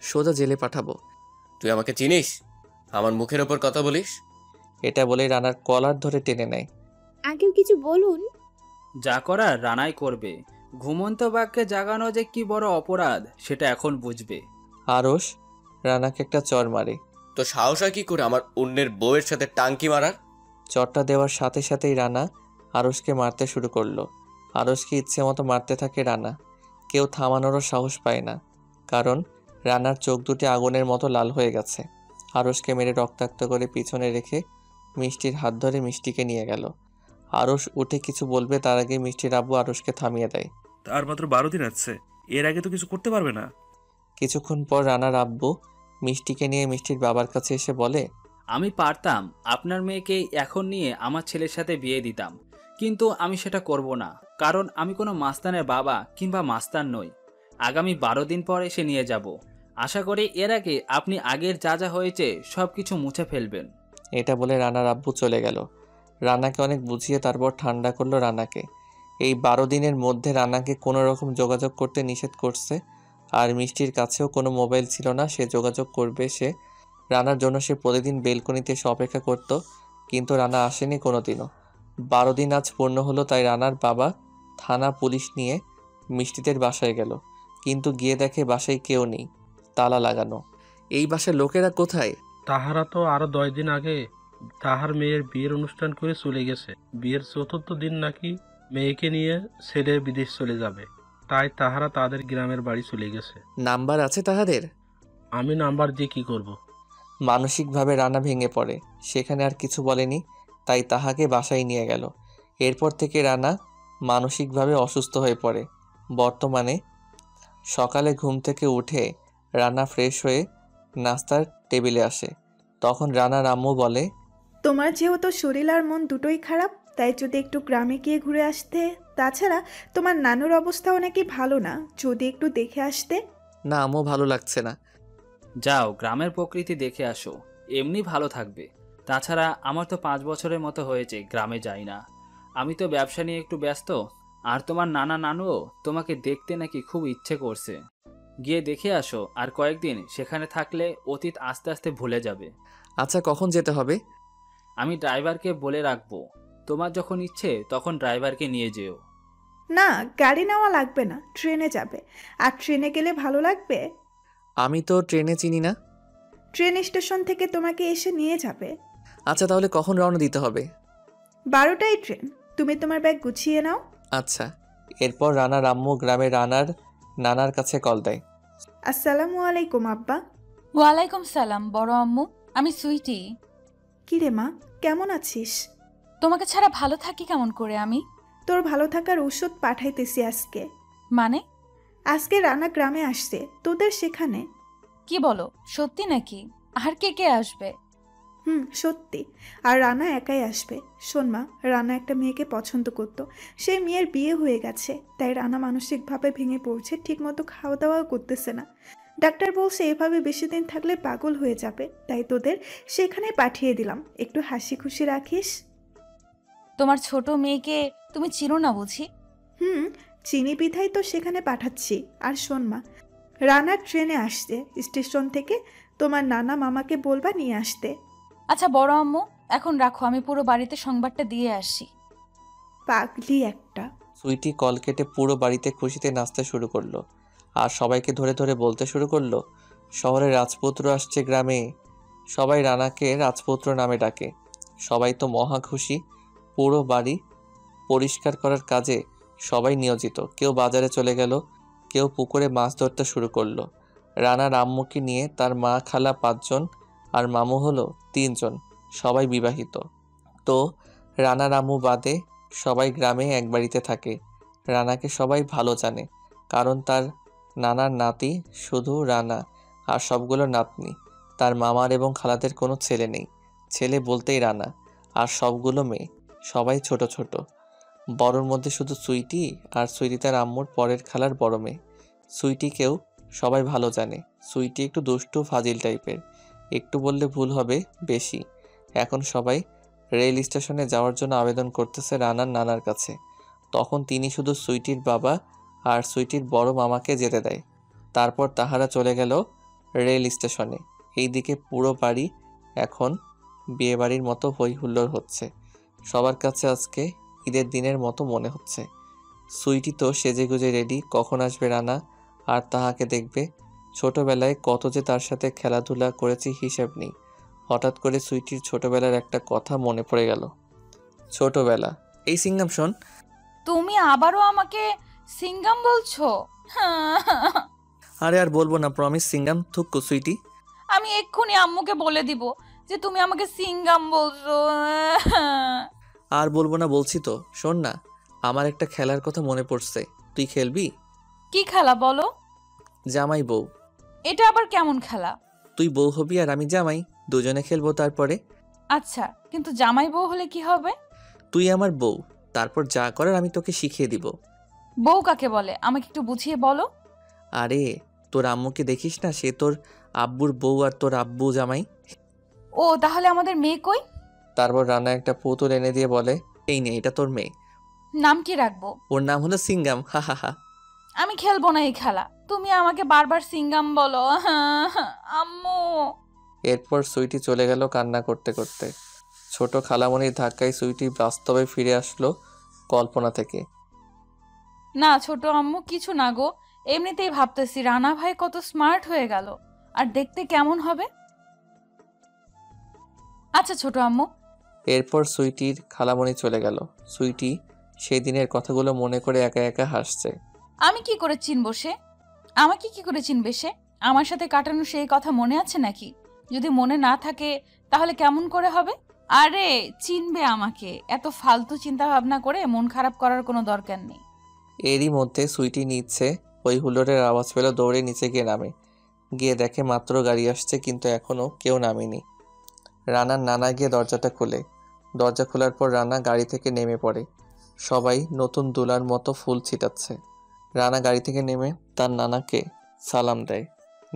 Speaker 2: সোজা জেলে পাঠাবো।
Speaker 6: তুই আমাকে চিনিস? আমার মুখের ওপর কথা বলিস?
Speaker 2: এটা বলে রানার কলার ধরে টেনে নেয়।
Speaker 4: আঙ্কেল কিছু বলুন।
Speaker 3: যা করার রানাই করবে। ঘুমন্ত বাঘকে জাগানো যে কি বড় অপরাধ সেটা এখন বুঝবে।
Speaker 2: আরশ রানাকে একটা চর মারে।
Speaker 6: তো সাহস হয় কি করে আমার অন্যের বউয়ের সাথে টাঙ্কি মারার?
Speaker 2: চটটা দেওয়ার সাথে সাথেই রানা আরশকে মারতে শুরু করলো। আরশকে ইচ্ছে মতো মারতে থাকে রানা। কেউ থামানোরও সাহস পায় না, কারণ রানার চোখ দুটি আগুনের মতো লাল হয়ে গেছে। আরশকে মেরে রক্তাক্ত করে পিছনে রেখে মিষ্টির হাত ধরে মিষ্টিকে নিয়ে গেল। আরশ উঠে কিছু বলবে তার আগে মিষ্টির আব্বু আরশকে থামিয়ে দেয়।
Speaker 8: আর মাত্র 12 দিন আছে, এর আগে তো কিছু করতে পারবে না।
Speaker 2: কিছুক্ষণ পর রানার আব্বু মিষ্টিকে নিয়ে মিষ্টির বাবার কাছে এসে বলে,
Speaker 3: আমি পারতাম আপনার মেয়েকে এখন নিয়ে আমার ছেলের সাথে বিয়ে দিতাম, কিন্তু আমি সেটা করব না, কারণ আমি কোনো মাস্তানের বাবা কিংবা মাস্তান নই। আগামী 12 দিন পর এসে নিয়ে যাব। আশা করি এর আগে আপনি আগের যা যা হয়েছে সব কিছু মুছে ফেলবেন।
Speaker 2: এটা বলে রানার আব্বু চলে গেল। রানাকে অনেক বুঝিয়ে তারপর ঠান্ডা করলো রানাকে। এই 12 দিনের মধ্যে রানাকে কোনো রকম যোগাযোগ করতে নিষেধ করছে। আর মিষ্টির কাছেও কোনো মোবাইল ছিল না, সে যোগাযোগ করবে সে। রানার জন্য সে প্রতিদিন বেলকনিতে এসে অপেক্ষা করত, কিন্তু রানা আসেনি কোনোদিনও। 12 দিন আজ পূর্ণ হলো, তাই রানার বাবা থানা পুলিশ নিয়ে মিষ্টিদের বাসায় গেল, কিন্তু গিয়ে দেখে বাসায় কেউ নেই, তালা লাগানো। এই বাসার লোকেরা কোথায়?
Speaker 10: তাহারা তো আরো 10 দিন আগে তাহার মেয়ের বিয়ের অনুষ্ঠান করে চলে গেছে। বিয়ের 4র্থ দিন নাকি মেয়েকে নিয়ে ছেলে বিদেশ চলে যাবে, তাই তাহারা তাদের গ্রামের বাড়ি চলে গেছে।
Speaker 2: নাম্বার আছে তাহাদের?
Speaker 10: আমি নাম্বার দিয়ে কি করব?
Speaker 2: মানসিকভাবে রানা ভেঙে পড়ে। সেখানে আর কিছু বলেনি, তাই তাহাকে বাসায় নিয়ে গেল। এরপর থেকে রানা মানসিকভাবে অসুস্থ হয়ে পড়ে। বর্তমানে সকালে ঘুম থেকে উঠে রানা ফ্রেশ হয়ে নাস্তার টেবিলে আসে। তখন রানার আম্মু বলে,
Speaker 7: তোমার যেহেতু শরীর আর মন দুটোই খারাপ, তাই যদি একটু গ্রামে গিয়ে ঘুরে আসতে। তাছাড়া তোমার নানুর অবস্থাও নাকি ভালো না, যদি একটু দেখে আসতে।
Speaker 2: না আম্মু, ভালো লাগছে না।
Speaker 3: যাও, গ্রামের প্রকৃতি দেখে আসো, এমনি ভালো থাকবে। তাছাড়া আমার তো 5 বছরের মতো হয়েছে গ্রামে যাই না। আমি তো ব্যবসা নিয়ে একটু ব্যস্ত। আর তোমার নানা নানুও তোমাকে দেখতে নাকি খুব ইচ্ছে করছে। গিয়ে দেখে আসো, আর কয়েকদিন সেখানে থাকলে অতীত আস্তে আস্তে ভুলে যাবে।
Speaker 2: আচ্ছা, কখন যেতে হবে?
Speaker 3: আমি ড্রাইভারকে বলে রাখবো, তোমার যখন ইচ্ছে তখন ড্রাইভারকে নিয়ে যেও।
Speaker 7: না, গাড়ি নেওয়া লাগবে না, ট্রেনে যাবে। আর ট্রেনে গেলে ভালো লাগবে।
Speaker 2: আমি তো ট্রেনে চিনি না।
Speaker 7: ট্রেন স্টেশন থেকে তোমাকে এসে নিয়ে যাবে।
Speaker 2: আচ্ছা, তাহলে কখন রওনা দিতে হবে?
Speaker 7: 12টায় ট্রেন, তুমি তোমার ব্যাগ গুছিয়ে নাও।
Speaker 2: আচ্ছা। এরপর রানার আম্মু গ্রামে রানার নানার কাছে কল দেয়।
Speaker 7: আসসালামু আলাইকুম আব্বা।
Speaker 11: ওয়ালাইকুম সালাম বড় আম্মু, আমি সুইটি।
Speaker 7: কিরে মা, কেমন আছিস?
Speaker 11: তোমাকে ছাড়া ভালো থাকি কেমন করে আমি?
Speaker 7: তোর ভালো থাকার ওষুধ পাঠাইতেছি আজকে।
Speaker 11: মানে?
Speaker 7: আজকে রানা গ্রামে আসছে, তোদের সেখানে।
Speaker 11: কি বলো, সত্যি নাকি? আর কে কে আসবে?
Speaker 7: সত্যি। আর রানা একাই আসবে। শোন মা, রানা একটা মেয়েকে পছন্দ করত, সেই মেয়ের বিয়ে হয়ে গেছে, তাই রানা মানসিকভাবে ভেঙে পড়ছে, ঠিকমতো খাওয়া দাওয়াও করতেছে না। ডাক্তার বলছে এভাবে বেশি দিন থাকলে পাগল হয়ে যাবে, তাই তোদের সেখানে পাঠিয়ে দিলাম, একটু হাসি খুশি রাখিস।
Speaker 11: তোমার ছোট মেয়েকে তুমি চিনো না বুঝি?
Speaker 7: চিনি বিধাই তো সেখানে পাঠাচ্ছি। আর শোন মা, রানা ট্রেনে আসছে স্টেশন থেকে, তোমার নানা মামাকে বলবা নিয়ে আসতে।
Speaker 11: আচ্ছা বড় আম্মু, এখন রাখো, আমি পুরো বাড়িতে সংবাদটা দিয়ে আসি।
Speaker 7: পাগলি একটা।
Speaker 2: সুইটি কল কেটে পুরো বাড়িতে খুশিতে নাচতে শুরু করলো, আর সবাইকে ধরে ধরে বলতে শুরু করলো, শহরে রাজপুত্র আসছে গ্রামে। সবাই রানাকে রাজপুত্র নামে ডাকে। সবাই তো মহা খুশি। পুরো বাড়ি পরিষ্কার করার কাজে সবাই নিয়োজিত। কেউ বাজারে চলে গেল, কেউ পুকুরে মাছ ধরতে শুরু করলো। রানার আম্মুকে নিয়ে তার মা খালা 5 জন, আর মামু হলো 3 জন, সবাই বিবাহিত। তো রানার আম্মু বাদে সবাই গ্রামে এক বাড়িতে থাকে। রানাকে সবাই ভালো জানে, কারণ তার নানার নাতি শুধু রানা, আর সবগুলো নাতনি। তার মামার এবং খালাদের কোনো ছেলে নেই। ছেলে বলতেই রানা, আর সবগুলো মেয়ে, সবাই ছোট ছোট। বড়োর মধ্যে শুধু সুইটি, আর সুইটি তার আম্মুর পরের খালার বড় মেয়ে। সুইটিকেও সবাই ভালো জানে। সুইটি একটু দুষ্টু ফাজিল টাইপের, একটু বললে ভুল হবে, বেশি। এখন সবাই রেল স্টেশনে যাওয়ার জন্য আবেদন করতেছে রানার নানার কাছে। তখন তিনি শুধু সুইটির বাবা আর সুইটির বড় মামাকে যেতে দেয়। তারপর তাহারা চলে গেল রেল স্টেশনে। এইদিকে পুরো বাড়ি এখন বিয়েবাড়ির মতো হই হুল্লোড় হচ্ছে। সবার কাছে আজকে ঈদের দিনের মতো মনে হচ্ছে। সুইটি তো সেজেগুজে রেডি, কখন আসবে রানা আর তাহাকে দেখবে। ছোটবেলায় কত যে তার সাথে খেলাধুলা করেছি হিসেব নেই। হঠাৎ করে সুইটির ছোটবেলার একটা কথা মনে পড়ে গেল। ছোটবেলা। এই সিঙ্গাম শোন।
Speaker 11: তুমি আবারও আমাকে সিঙ্গাম বলছো?
Speaker 2: আরে আর বলবো না, প্রমিস। সিঙ্গাম থুক্কু সুইটি।
Speaker 11: আমি এক্ষুনি আম্মুকে বলে দিব যে তুমি আমাকে সিঙ্গাম বলছো।
Speaker 2: আর বলবো না বলছি তো। শোন না, আমার একটা খেলার কথা মনে পড়ছে, তুই খেলবি?
Speaker 11: কি খেলা বলো?
Speaker 2: জামাই বউ।
Speaker 11: এটা আবার কেমন খেলা?
Speaker 2: তুই বউ হবি আর আমি জামাই, দুজনে খেলবো। তারপরে
Speaker 11: আচ্ছা, কিন্তু জামাই বউ হলে কি হবে?
Speaker 2: তুই আমার বউ, তারপর যা করার আমি তোকে শিখিয়ে দিব।
Speaker 11: বউ কাকে বলে আমাকে একটু বুঝিয়ে বলো।
Speaker 2: আরে তোর আম্মুকে দেখিস না, সে তোর আব্বুর বউ আর তোর আব্বু জামাই।
Speaker 11: ও, তাহলে আমাদের মেয়ে কই?
Speaker 2: তারপর রানা একটা পুতুল এনে দিয়ে বলে, এই নে, এটা তোর মেয়ে।
Speaker 11: নাম কি রাখবো?
Speaker 2: ওর নাম হলো সিঙ্গাম। হা হা হা।
Speaker 11: আমি খেলবো না এই খেলা, তুমি আমাকে বারবার সিঙ্গাম বলো। আম্মু।
Speaker 2: এরপর সুইটি চলে গেল কান্না করতে করতে। ছোট খালামণির ধাক্কায় সুইটি বাস্তবে ফিরে আসলো কল্পনা থেকে।
Speaker 11: না ছোট আম্মু, কিছু না গো, এমনিতেই ভাবতেছি রানা ভাই কত স্মার্ট হয়ে গেল, আর দেখতে কেমন হবে। আচ্ছা ছোট আম্মু।
Speaker 2: এরপর সুইটির খালামণি চলে গেল। সুইটি সেই দিনের কথাগুলো মনে করে একা একা হাসছে।
Speaker 11: আমি কি করে চিনবো সে? আমাকে কি করে চিনবে সে? আমার সাথে কাটানো সেই কথা মনে আছে নাকি? যদি মনে না থাকে তাহলে কেমন করে হবে? আরে চিনবে আমাকে, এত ফালতু চিন্তা ভাবনা করে মন খারাপ করার কোনো দরকার নেই।
Speaker 2: এরই মধ্যে সুইটি নিচ্ছে ওই হুল্লোড়ের আওয়াজ পেল, দৌড়ে নিচে গিয়ে নামে। গিয়ে দেখে মাত্র গাড়ি আসছে, কিন্তু এখনো কেউ নামেনি। রানার নানা গিয়ে দরজাটা খোলে। দরজা খোলার পর রানা গাড়ি থেকে নেমে পড়ে। সবাই নতুন দুলার মতো ফুল ছিটাচ্ছে। রানা গাড়ি থেকে নেমে তার নানাকে সালাম দেয়,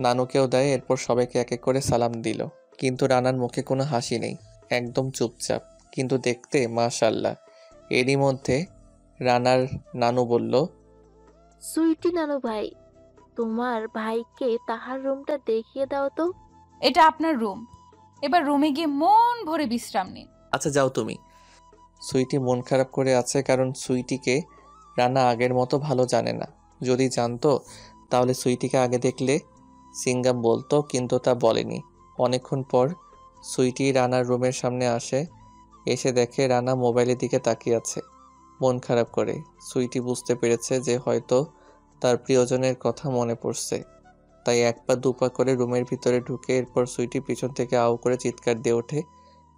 Speaker 2: নানুকেও দেয়। এরপর সবাইকে এক এক করে সালাম দিল, কিন্তু রানার মুখে কোনো হাসি নেই, একদম চুপচাপ, কিন্তু দেখতে মাশাআল্লাহ। এরই মধ্যে রানার নানু বলল,
Speaker 12: সুইটি নানু ভাই, তোমার ভাইকে তাহার রুমটা দেখিয়ে দাও তো।
Speaker 11: এটা আপনার রুম, এবার রুমে গিয়ে মন ভরে বিশ্রাম নিন।
Speaker 2: আচ্ছা যাও তুমি। সুইটি মন খারাপ করে আছে, কারণ সুইটিকে রানা আগের মতো ভালো জানে না। যদি জানতো তাহলে সুইটিকে আগে দেখলে সিঙ্গাম বলতো, কিন্তু তা বলেনি। অনেকক্ষণ পর সুইটি রানার রুমের সামনে আসে। এসে দেখে রানা মোবাইলের দিকে তাকিয়ে আছে মন খারাপ করে। সুইটি বুঝতে পেরেছে যে হয়তো তার প্রিয়জনের কথা মনে পড়ছে, তাই এক পা দু পা করে রুমের ভিতরে ঢুকে। এরপর সুইটি পিছন থেকে আউ করে চিৎকার দিয়ে ওঠে।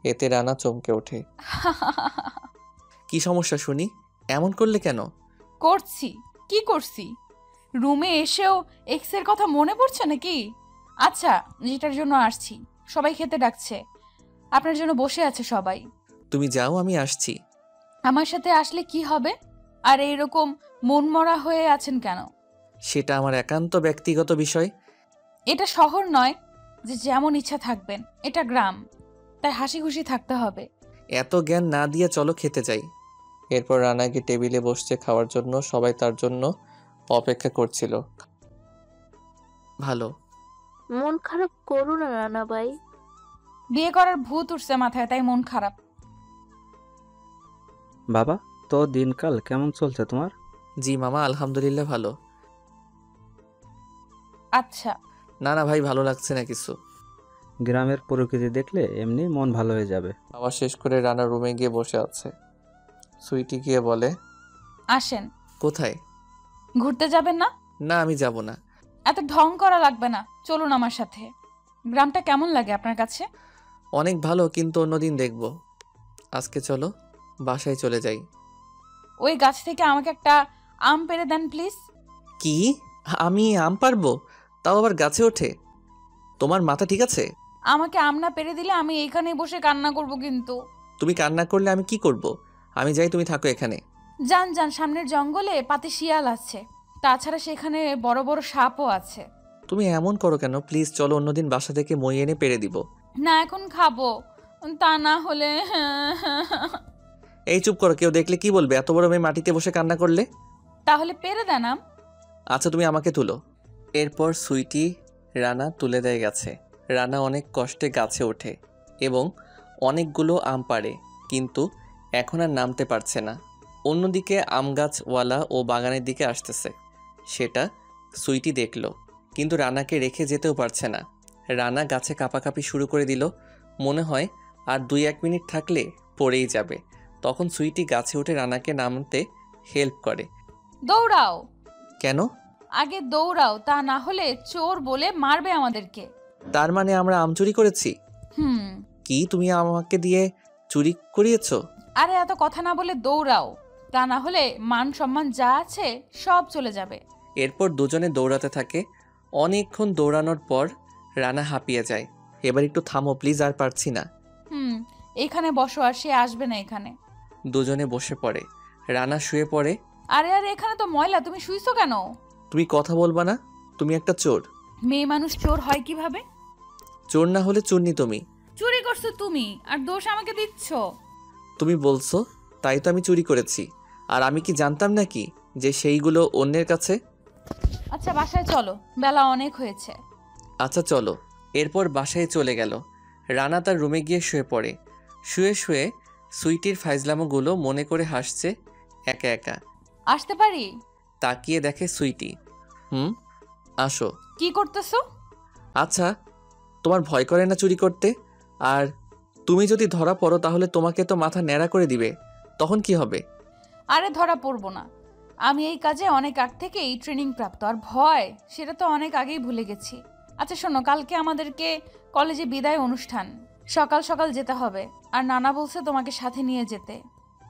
Speaker 2: এতে রানা চমকে ওঠে। কি সমস্যা শুনি? এমন করলে কেন?
Speaker 11: করছি? কি করছি? রুমে এসেও এক্সের কথা মনে পড়ছে নাকি? আচ্ছা, যেটার জন্য আসছি, সবাই খেতে ডাকছে, আপনার জন্য বসে আছে সবাই।
Speaker 2: তুমি যাও, আমি আসছি।
Speaker 11: আমার সাথে আসলে কি হবে? আর এইরকম মনমরা হয়ে আছেন কেন?
Speaker 2: সেটা আমার একান্ত ব্যক্তিগত বিষয়।
Speaker 11: এটা শহর নয় যে যেমন ইচ্ছা থাকবেন, এটা গ্রাম, তাই হাসি খুশি থাকতে হবে।
Speaker 2: এত জ্ঞান না দিয়ে চলো খেতে যাই। এরপর রানাকে টেবিলে বসছে খাওয়ার জন্য। সবাই তার জন্য অপেক্ষা করছিল। ভালো।
Speaker 12: মন খারাপ করো না রানা ভাই।
Speaker 11: বিয়ে করার ভূত উঠছে মাথায়, তাই মন খারাপ।
Speaker 13: বাবা, তো দিনকাল কেমন চলছে তোমার?
Speaker 2: জি মামা, আলহামদুলিল্লাহ ভালো।
Speaker 11: আচ্ছা।
Speaker 2: না না ভাই, ভালো লাগছে না কিছু।
Speaker 13: গ্রামের প্রকৃতি দেখলে এমনি মন ভালো হয়ে যাবে।
Speaker 2: খাওয়া শেষ করে রানা রুমে গিয়ে বসে আছে। সুইটি গিয়ে বলে,
Speaker 11: আসেন।
Speaker 2: কোথায়?
Speaker 11: ঘুরতে যাবেন না?
Speaker 2: না, আমি যাব না।
Speaker 11: এত ঢং করা লাগবে না, চলুন আমার সাথে। গ্রামটা কেমন লাগে আপনার কাছে?
Speaker 2: অনেক ভালো, কিন্তু অন্যদিন দেখব। আজকে চলো বাসায় চলে যাই।
Speaker 11: ওই গাছ থেকে আমাকে একটা আম পেড়ে দেন প্লিজ।
Speaker 2: কি? আমি আম পারবো? তাও আবার গাছে ওঠে? তোমার মাথা ঠিক আছে?
Speaker 11: আমাকে আম না পেড়ে দিলে আমি এইখানেই বসে কান্না করব। কিন্তু
Speaker 2: তুমি কান্না করলে আমি কি করব? আমি যাই, তুমি থাকো এখানে।
Speaker 11: যান যান, সামনের জঙ্গলে পাতি শিয়াল আছে, তাছাড়া সেখানে বড় বড় সাপও আছে।
Speaker 2: তুমি এমন করো কেন? প্লিজ চলো, অন্যদিন বাসা থেকে মই এনে পেড়ে দিব।
Speaker 11: না, এখন খাবো, তা না হলে।
Speaker 2: এই চুপ করো, কেউ দেখলে কি বলবে এত বড় মেয়ে মাটিতে বসে কান্না করলে?
Speaker 11: তাহলে পেড়ে দেন আম।
Speaker 2: আচ্ছা তুমি আমাকে তুলো। এরপর সুইটি রানা তুলে দেয় গাছে। রানা অনেক কষ্টে গাছে ওঠে এবং অনেকগুলো আম পাড়ে, কিন্তু এখন আর নামতে পারছে না। অন্যদিকে আম গাছওয়ালা ও বাগানের দিকে আসতেছে, সেটা সুইটি দেখল, কিন্তু রানাকে রেখে যেতেও পারছে না। রানা গাছে কাঁপাকাঁপি শুরু করে দিল। মনে হয় আর 2-1 মিনিট থাকলে পড়েই যাবে। তখন সুইটি গাছে উঠে রানাকে নামতে হেল্প করে।
Speaker 11: দৌড়াও।
Speaker 2: কেন?
Speaker 11: আগে দৌড়াও, তা না হলে চোর বলে মারবে আমাদেরকে।
Speaker 2: তার মানে আমরা আম চুরি করেছি?
Speaker 11: হুম।
Speaker 2: কি তুমি আমাকে দিয়ে চুরি করিয়েছ?
Speaker 11: আরে এত কথা না বলে দৌড়াও, তা না হলে মান সম্মান যা আছে সব চলে যাবে।
Speaker 2: এরপর দুজনে দৌড়াতে থাকে। অনেকক্ষণ দৌড়ানোর পর রানা হাঁপিয়ে যায়। এবার একটু থামো প্লিজ, আর পারছি না।
Speaker 11: এখানে বসো, আর সে আসবে না এখানে।
Speaker 2: দুজনে বসে পড়ে। রানা শুয়ে পড়ে।
Speaker 11: আরে আরে এখানে তো ময়লা, তুমি শুইছো কেন?
Speaker 2: তুমি কথা বলবা না? তুমি একটা চোর।
Speaker 11: মেয়ে মানুষ চোর হয় কিভাবে?
Speaker 2: চোর না হলে চুন্নি তুমি।
Speaker 11: চুরি করছো তুমি, আর দোষ আমাকে দিচ্ছ।
Speaker 2: তুমি বলছো তাই তো আমি চুরি করেছি। আর আমি কি জানতাম নাকি যে সেইগুলো অন্যের কাছে?
Speaker 11: আচ্ছা বাসায় চলো, বেলা অনেক হয়েছে।
Speaker 2: আচ্ছা চলো। এরপর বাসায় চলে গেল। রানা তার রুমে গিয়ে শুয়ে পড়ে। শুয়ে শুয়ে সুইটির ফাইজলামোগুলো মনে করে হাসছে একা একা।
Speaker 11: আসতে পারি?
Speaker 2: তাকিয়ে দেখে সুইটি। আসো।
Speaker 11: কি করতেছো?
Speaker 2: আচ্ছা তোমার ভয় করে না চুরি করতে? আর তুমি যদি ধরা পড়ো তাহলে তোমাকে তো মাথা ন্যাড়া করে দিবে, তখন কি হবে?
Speaker 11: আরে ধরা পড়বো না, আমি এই কাজে অনেক আগ থেকেই ট্রেনিং প্রাপ্ত। আর ভয়, সেটা তো অনেক আগেই ভুলে গেছি। আচ্ছা শোনো, কালকে আমাদেরকে কলেজে বিদায় অনুষ্ঠান, সকাল সকাল যেতে হবে। আর নানা বলছে তোমাকে সাথে নিয়ে যেতে,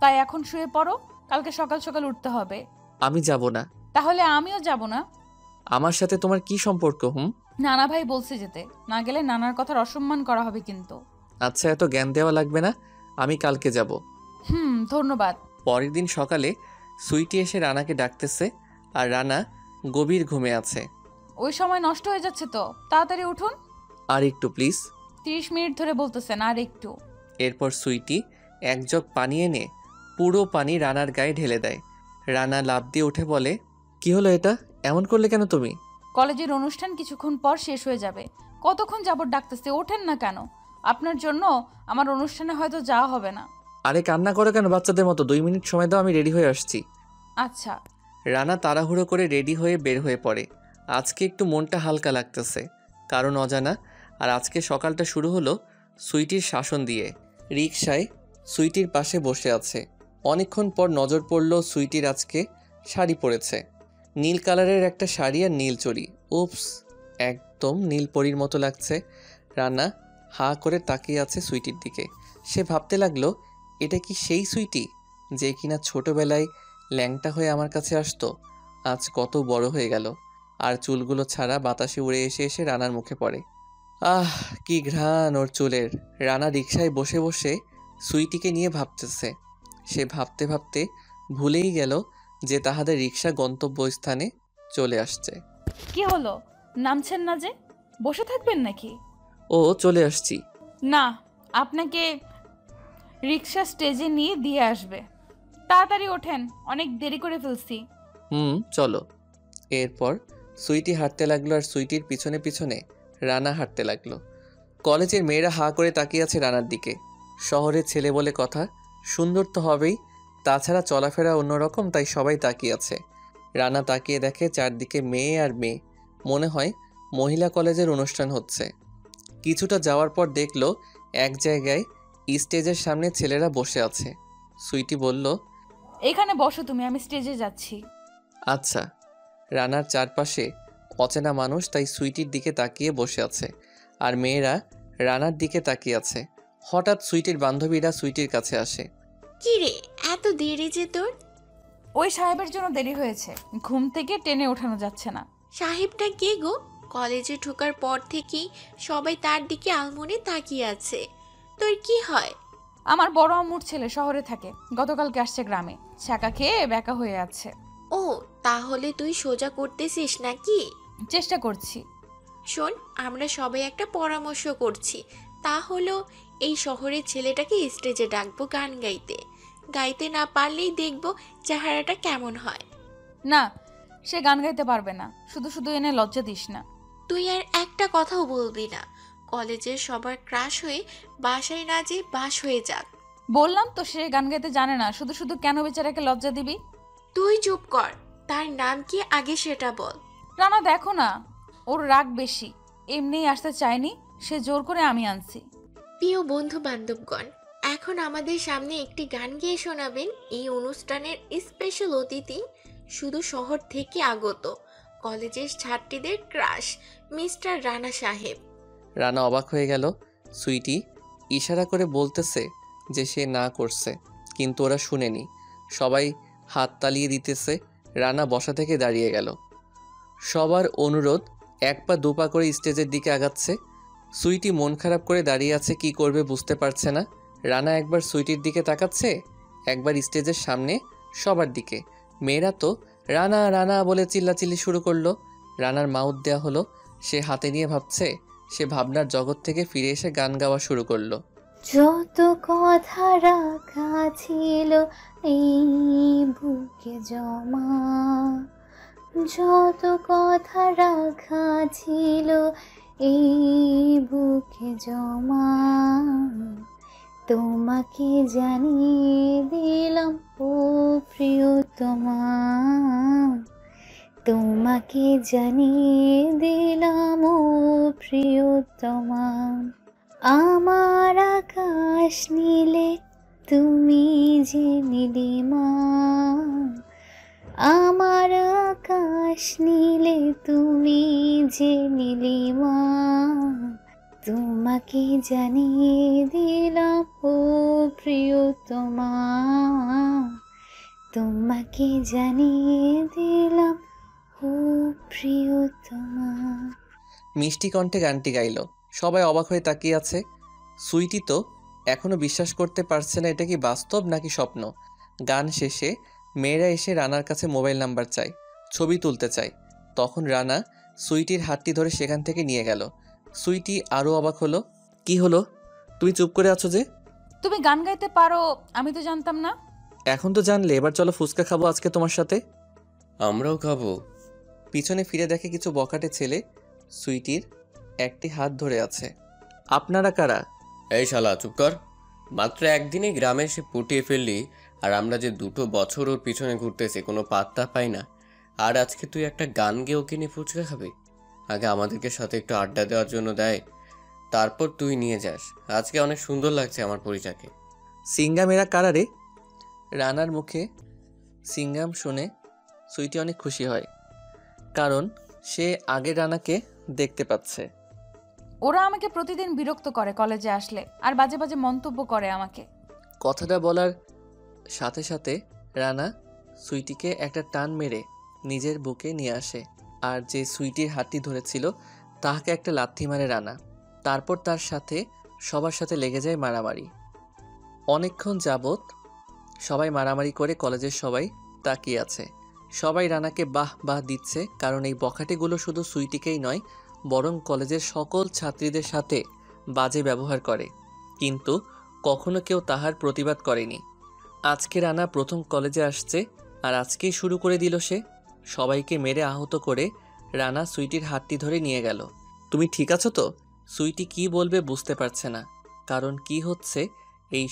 Speaker 11: তাই এখন শুয়ে পড়ো, কালকে সকাল সকাল উঠতে হবে।
Speaker 2: আমি যাব না।
Speaker 11: তাহলে আমিও যাব না।
Speaker 2: আমার সাথে তোমার কি সম্পর্ক?
Speaker 11: নানা ভাই বলছে যেতে, না গেলে নানার কথার অসম্মান করা হবে কিন্তু।
Speaker 2: আচ্ছা এত জ্ঞান দেওয়া লাগবে না, আমি কালকে যাব।
Speaker 11: ধন্যবাদ।
Speaker 2: পরের দিন সকালে সুইটি এসে রানাকে ডাকতেছে, আর রানা গভীর ঘুমে আছে।
Speaker 11: ওই সময় নষ্ট হয়ে যাচ্ছে তো, তাড়াতাড়ি উঠুন।
Speaker 2: আর একটু প্লিজ।
Speaker 11: 30 মিনিট ধরে বলতেছেন, আর একটু।
Speaker 2: এরপর সুইটি এক জগ পানি এনে পুরো পানি রানার গায়ে ঢেলে দেয়। রানা লাফ দিয়ে উঠে বলে, কি হলো এটা? এমন করলে কেন তুমি?
Speaker 11: কলেজের অনুষ্ঠান কিছুক্ষণ পর শেষ হয়ে যাবে, কতক্ষণ যাবত ডাকতেছে, ওঠেন না কেন? আপনার জন্য আমার অনুষ্ঠানে হয়তো যাওয়া হবে না।
Speaker 2: আরে কান্না করো কেন বাচ্চাদের মতো? 2 মিনিট সময় দাও, আমি রেডি হয়ে আসছি।
Speaker 11: আচ্ছা।
Speaker 2: রানা তাড়াহুড়ো করে রেডি হয়ে বের হয়ে পড়ে। আজকে একটু মনটা হালকা লাগতেছে, কারণ অজানা। আর আজকে সকালটা শুরু হলো সুইটির শাসন দিয়ে। রিকশায় সুইটির পাশে বসে আছে। অনেকক্ষণ পর নজর পড়ল সুইটির আজকে শাড়ি পরেছে, নীল কালারের একটা শাড়ি আর নীল চড়ি। উপস, একদম নীল পরীর মতো লাগছে। রানা হাঁ করে তাকিয়ে আছে সুইটির দিকে। সে ভাবতে লাগলো, এটা কি সেই সুইটি যে কিনা ছোটবেলায় ল্যাংটা হয়ে আমার কাছে আসতো? আজ কত বড় হয়ে গেল, আর চুলগুলো ছাড়া বাতাসে উড়ে এসে এসে রানার মুখে পড়ে। আহ কি ঘ্রাণ ওর চুলের। রানা রিকশায় বসে বসে সুইটিকে নিয়ে ভাবতেছে। সে ভাবতে ভাবতে ভুলেই গেল যে তাহাদের রিকশা গন্তব্যস্থানে চলে আসছে।
Speaker 11: কি হলো, নামছেন না যে? বসে থাকবেন নাকি?
Speaker 2: ও চলে আসছি।
Speaker 11: না, আপনাকে রিকশা স্টেজে নিয়ে দিয়ে আসবে। তাড়াতাড়ি ওঠেন, অনেক দেরি করে ফেলছি।
Speaker 2: চলো। এরপর সুইটি হাঁটতে লাগলো, আর সুইটির পিছনে পিছনে রানা হাঁটতে লাগলো। কলেজের মেয়েরা হাঁ করে তাকিয়ে আছে রানার দিকে। শহরের ছেলে বলে কথা, সুন্দর তো হবেই, তাছাড়া চলাফেরা অন্যরকম, তাই সবাই তাকিয়ে আছে। রানা তাকিয়ে দেখে চারদিকে মেয়ে আর মেয়ে, মনে হয় মহিলা কলেজের অনুষ্ঠান হচ্ছে। কিছুটা যাওয়ার পর দেখলো এক জায়গায় স্টেজের সামনে ছেলেরা বসে আছে। সুইটি বলল,
Speaker 11: এখানে বসো তুমি, আমি স্টেজে যাচ্ছি।
Speaker 2: আচ্ছা। রানার চারপাশে অচেনা মানুষ, তাই সুইটির দিকে তাকিয়ে বসে আছে, আর মেয়েরা রানার দিকে তাকিয়ে আছে। হঠাৎ সুইটির বান্ধবীরা সুইটির কাছে আসে।
Speaker 9: কি রে, এত দেরি যে তোর?
Speaker 11: ওই সাহেবের জন্য দেরি হয়েছে, ঘুম থেকে টেনে ওঠানো যাচ্ছে না।
Speaker 9: সাহেবটা কে গো? কলেজে ঢোকার পর থেকেই সবাই তার দিকে আলমনে তাকিয়ে আছে। তোর কি হয়?
Speaker 11: আমার বড় আম্মুর ছেলে শহরে থাকে, গতকালকে আসছে গ্রামে, ছ্যাঁকা খেয়ে ব্যাকা হয়ে আছে।
Speaker 9: ও, তাহলে তুই সোজা করতেছিস নাকি?
Speaker 11: চেষ্টা করছি।
Speaker 9: শোন, আমরা সবাই একটা পরামর্শ করছি, তা হলো এই শহরের ছেলেটাকে স্টেজে ডাকবো গান গাইতে। গাইতে না পারলেই দেখবো চেহারাটা কেমন হয়।
Speaker 11: না, সে গান গাইতে পারবে না, শুধু শুধু এনে লজ্জা দিস না।
Speaker 9: তুই আর একটা কথাও বলবি না। কলেজের সবার ক্রাশ হয়ে বাসায় না যে বাস হয়ে যাক।
Speaker 11: বললাম তো সে গান গাইতে জানে না, শুধু শুধু কেন বেচারাকে লজ্জা দিবি?
Speaker 9: তুই চুপ কর, তার নাম কি আগে সেটা বল।
Speaker 11: রানা দেখো না, ওর রাগ বেশি, এমনিই আসতে চায়নি, সে জোর করে আমি আনছি।
Speaker 14: প্রিয় বন্ধু বান্ধবগণ, এখন আমাদের সামনে একটি গান গেয়ে শোনাবেন এই অনুষ্ঠানের স্পেশাল অতিথি, শুধু শহর থেকে আগত কলেজের ছাত্রীদের ক্রাশ মিস্টার রানা সাহেব।
Speaker 2: রানা অবাক হয়ে গেল। সুইটি ইশারা করে বলতেছে যে সে না করছে, কিন্তু ওরা শুনেনি। সবাই হাত তালিয়ে দিতেছে। রানা বসা থেকে দাঁড়িয়ে গেল। সবার অনুরোধ, এক পা দুপা করে স্টেজের দিকে আগাচ্ছে। সুইটি মন খারাপ করে দাঁড়িয়ে আছে, কি করবে বুঝতে পারছে না। রানা একবার সুইটির দিকে তাকাচ্ছে, একবার স্টেজের সামনে সবার দিকে। মেয়েরা তো রানা রানা বলে চিল্লাচিল্লি শুরু করলো। রানার মাউথ দেয়া হলো, সে হাতে নিয়ে ভাবছে। সে ভাবনার জগৎ থেকে ফিরে এসে গান গাওয়া শুরু করলো।
Speaker 5: যত কথা রাখা ছিল এই বুকে জমা, যত কথা রাখা ছিল এই বুকে জমা, তোমাকে জানিয়ে দিলাম ও প্রিয়তমা, তোমাকে জানিয়ে দিলাম ও প্রিয়তমা। আমার আকাশ নীলে তুমি যে নীলিমা, আমার আকাশ নীলে তুমি যে নীলিমা, তোমাকে জানিয়ে দিলাম ও প্রিয়তমা, তোমাকে জানিয়ে দিলাম ও প্রিয়তমা।
Speaker 2: মিষ্টি কণ্ঠে গানটি গাইল। সবাই অবাক হয়ে তাকিয়ে আছে। সুইটি তো এখনো বিশ্বাস করতে পারছে না এটা কি বাস্তব নাকি স্বপ্ন। গান শেষে মেয়েরা এসে রানার কাছে মোবাইল নাম্বার চায়, ছবি তুলতে চায়। তখন রানা সুইটির হাতটি ধরে সেখান থেকে নিয়ে গেল। সুইটি আরও অবাক হলো। কি হলো, তুমি চুপ করে আছো যে?
Speaker 11: তুমি গান গাইতে পারো, আমি তো জানতাম না।
Speaker 2: এখন তো জানলে, এবার চলো ফুচকা খাবো আজকে তোমার সাথে।
Speaker 6: আমরাও খাবো।
Speaker 2: পিছনে ফিরে দেখে কিছু বখাটে ছেলে সুইটির একটি হাত ধরে আছে। আপনারা কারা?
Speaker 6: এই শালা চুপ কর। মাত্র একদিনে গ্রামে এসে পুটিয়ে ফেললি, আর আমরা যে 2 বছর ওর পিছনে ঘুরতেছি কোনো পাত্তা পাই না। আর আজকে তুই একটা গান গেয়ে ওকে নিয়ে ফুচকা খাবি? আগে আমাদেরকে সাথে একটু আড্ডা দেওয়ার জন্য দেয়, তারপর তুই নিয়ে যাস। আজকে অনেক সুন্দর লাগছে আমার পরিচাকে।
Speaker 2: সিঙ্গাম এরা কারা রে? রানার মুখে সিঙ্গাম শুনে সুইটি অনেক খুশি হয়, কারণ সে আগে রানাকে দেখতে পাচ্ছে।
Speaker 11: ওরা আমাকে প্রতিদিন বিরক্ত করে কলেজে আসলে, আর বাজে বাজে মন্তব্য করে আমাকে।
Speaker 2: কথাটা বলার সাথে সাথে রানা সুইটিকে একটা টান মেরে নিজের বুকে নিয়ে আসে, আর যে সুইটির হাতটি ধরেছিল তাহাকে একটা লাথি মারে রানা। তারপর তার সাথে সবার সাথে লেগে যায় মারামারি। অনেকক্ষণ যাবৎ সবাই মারামারি করে কলেজের সবাই তাকিয়ে আছে। সবাই রানাকে বাহ বাহ দিচ্ছে, কারণ এই বখাটেগুলো শুধু সুইটিকেই নয় বরং কলেজের সকল ছাত্রীদের সাথে বাজে ব্যবহার করে, কিন্তু কখনো কেউ তাহার প্রতিবাদ করেনি। আজকে রানা প্রথম কলেজে আসছে, আর আজকেই শুরু করে দিল সে। সবাইকে মেরে আহত করে রানা সুইটির হাতটি ধরে নিয়ে গেল। তুমি ঠিক আছো তো? সুইটি কি বলবে বুঝতে পারছে না, কারণ কি হচ্ছে এই